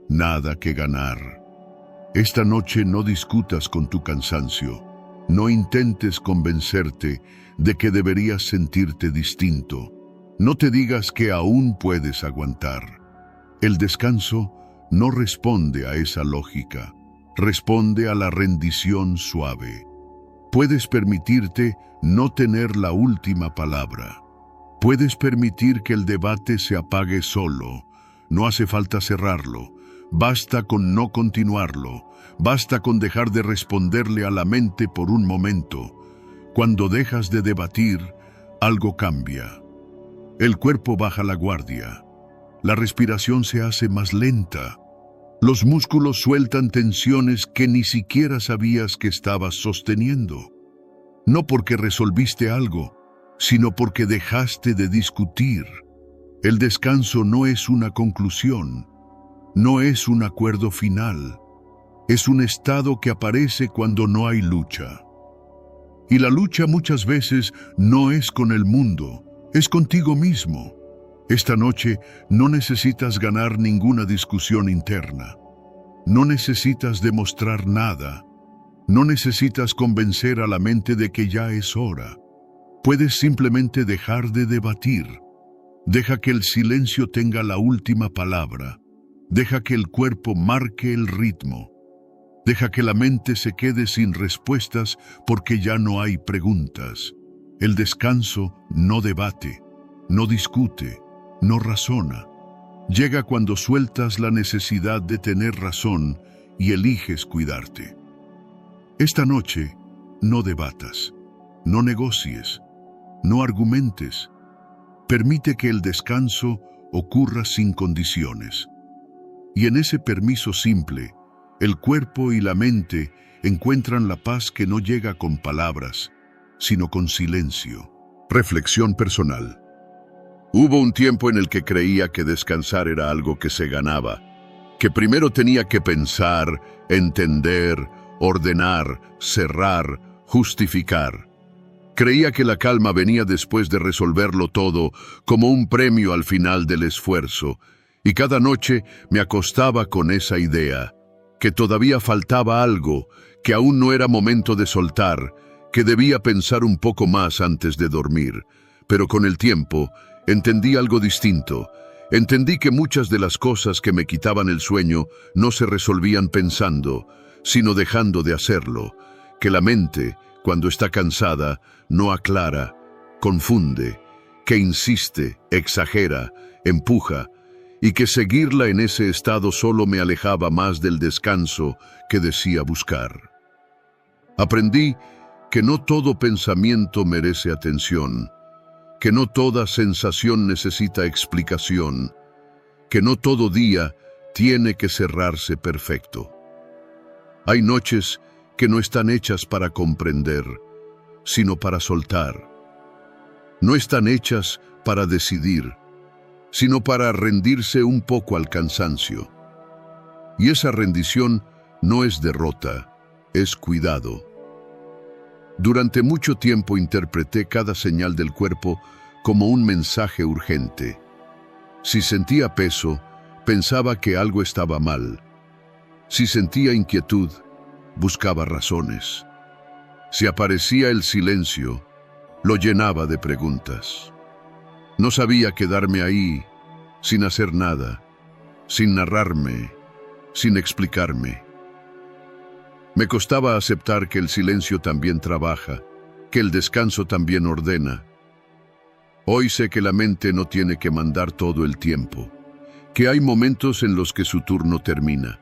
nada que ganar. Esta noche no discutas con tu cansancio. No intentes convencerte de que deberías sentirte distinto. No te digas que aún puedes aguantar. El descanso no responde a esa lógica. Responde a la rendición suave. Puedes permitirte no tener la última palabra. Puedes permitir que el debate se apague solo. No hace falta cerrarlo. Basta con no continuarlo. Basta con dejar de responderle a la mente por un momento. Cuando dejas de debatir, algo cambia. El cuerpo baja la guardia. La respiración se hace más lenta. Los músculos sueltan tensiones que ni siquiera sabías que estabas sosteniendo. No porque resolviste algo, sino porque dejaste de discutir. El descanso no es una conclusión, no es un acuerdo final. Es un estado que aparece cuando no hay lucha. Y la lucha muchas veces no es con el mundo, es contigo mismo. Esta noche no necesitas ganar ninguna discusión interna. No necesitas demostrar nada. No necesitas convencer a la mente de que ya es hora. Puedes simplemente dejar de debatir. Deja que el silencio tenga la última palabra. Deja que el cuerpo marque el ritmo. Deja que la mente se quede sin respuestas porque ya no hay preguntas. El descanso no debate, no discute, no razona. Llega cuando sueltas la necesidad de tener razón y eliges cuidarte. Esta noche, no debatas, no negocies, no argumentes. Permite que el descanso ocurra sin condiciones. Y en ese permiso simple, el cuerpo y la mente encuentran la paz que no llega con palabras, sino con silencio. Reflexión personal. Hubo un tiempo en el que creía que descansar era algo que se ganaba, que primero tenía que pensar, entender, ordenar, cerrar, justificar. Creía que la calma venía después de resolverlo todo, como un premio al final del esfuerzo, y cada noche me acostaba con esa idea, que todavía faltaba algo, que aún no era momento de soltar, que debía pensar un poco más antes de dormir. Pero con el tiempo entendí algo distinto. Entendí que muchas de las cosas que me quitaban el sueño no se resolvían pensando, sino dejando de hacerlo, que la mente, cuando está cansada, no aclara, confunde, que insiste, exagera, empuja, y que seguirla en ese estado solo me alejaba más del descanso que decía buscar. Aprendí que no todo pensamiento merece atención, que no toda sensación necesita explicación, que no todo día tiene que cerrarse perfecto. Hay noches que no están hechas para comprender, sino para soltar. No están hechas para decidir, sino para rendirse un poco al cansancio. Y esa rendición no es derrota, es cuidado. Durante mucho tiempo interpreté cada señal del cuerpo como un mensaje urgente. Si sentía peso, pensaba que algo estaba mal. Si sentía inquietud, buscaba razones. Si aparecía el silencio, lo llenaba de preguntas. No sabía quedarme ahí, sin hacer nada, sin narrarme, sin explicarme. Me costaba aceptar que el silencio también trabaja, que el descanso también ordena. Hoy sé que la mente no tiene que mandar todo el tiempo, que hay momentos en los que su turno termina,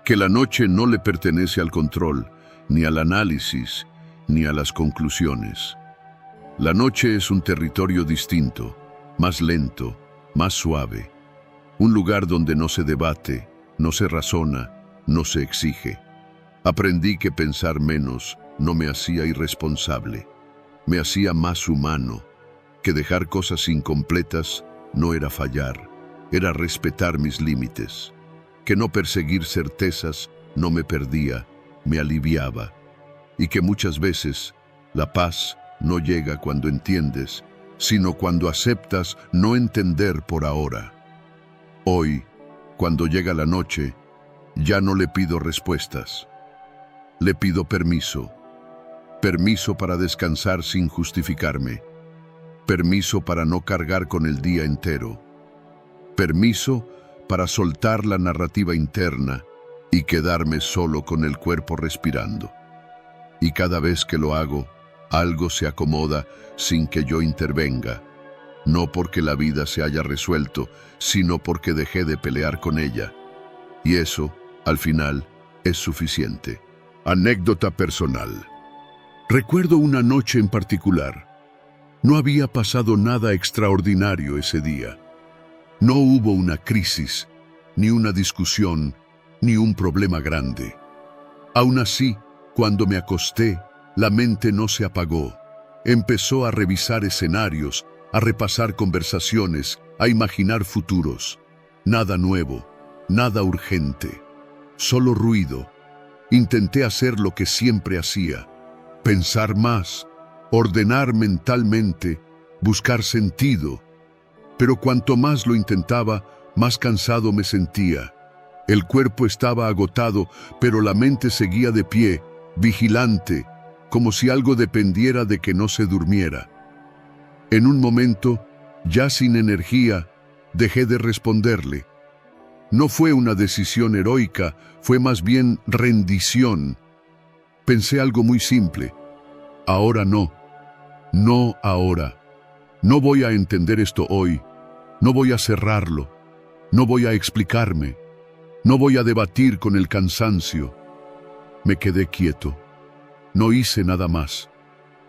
que la noche no le pertenece al control, ni al análisis, ni a las conclusiones. La noche es un territorio distinto, más lento, más suave, un lugar donde no se debate, no se razona, no se exige. Aprendí que pensar menos no me hacía irresponsable, me hacía más humano, que dejar cosas incompletas no era fallar, era respetar mis límites, que no perseguir certezas no me perdía, me aliviaba, y que muchas veces la paz no llega cuando entiendes, sino cuando aceptas no entender por ahora. Hoy, cuando llega la noche, ya no le pido respuestas. Le pido permiso. Permiso para descansar sin justificarme. Permiso para no cargar con el día entero. Permiso para soltar la narrativa interna y quedarme solo con el cuerpo respirando. Y cada vez que lo hago, algo se acomoda sin que yo intervenga. No porque la vida se haya resuelto, sino porque dejé de pelear con ella. Y eso, al final, es suficiente. Anécdota personal. Recuerdo una noche en particular. No había pasado nada extraordinario ese día. No hubo una crisis, ni una discusión, ni un problema grande. Aún así, cuando me acosté, la mente no se apagó. Empezó a revisar escenarios, a repasar conversaciones, a imaginar futuros. Nada nuevo, nada urgente, solo ruido. Intenté hacer lo que siempre hacía, pensar más, ordenar mentalmente, buscar sentido. Pero cuanto más lo intentaba, más cansado me sentía. El cuerpo estaba agotado, pero la mente seguía de pie, vigilante, como si algo dependiera de que no se durmiera. En un momento, ya sin energía, dejé de responderle. No fue una decisión heroica, fue más bien rendición. Pensé algo muy simple. Ahora no. No ahora. No voy a entender esto hoy. No voy a cerrarlo. No voy a explicarme. No voy a debatir con el cansancio. Me quedé quieto. No hice nada más.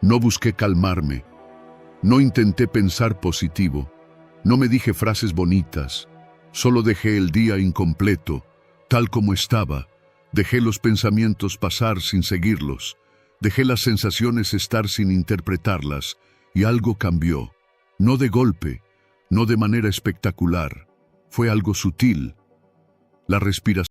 No busqué calmarme. No intenté pensar positivo. No me dije frases bonitas. Solo dejé el día incompleto, tal como estaba. Dejé los pensamientos pasar sin seguirlos. Dejé las sensaciones estar sin interpretarlas, y algo cambió. No de golpe, no de manera espectacular. Fue algo sutil. La respiración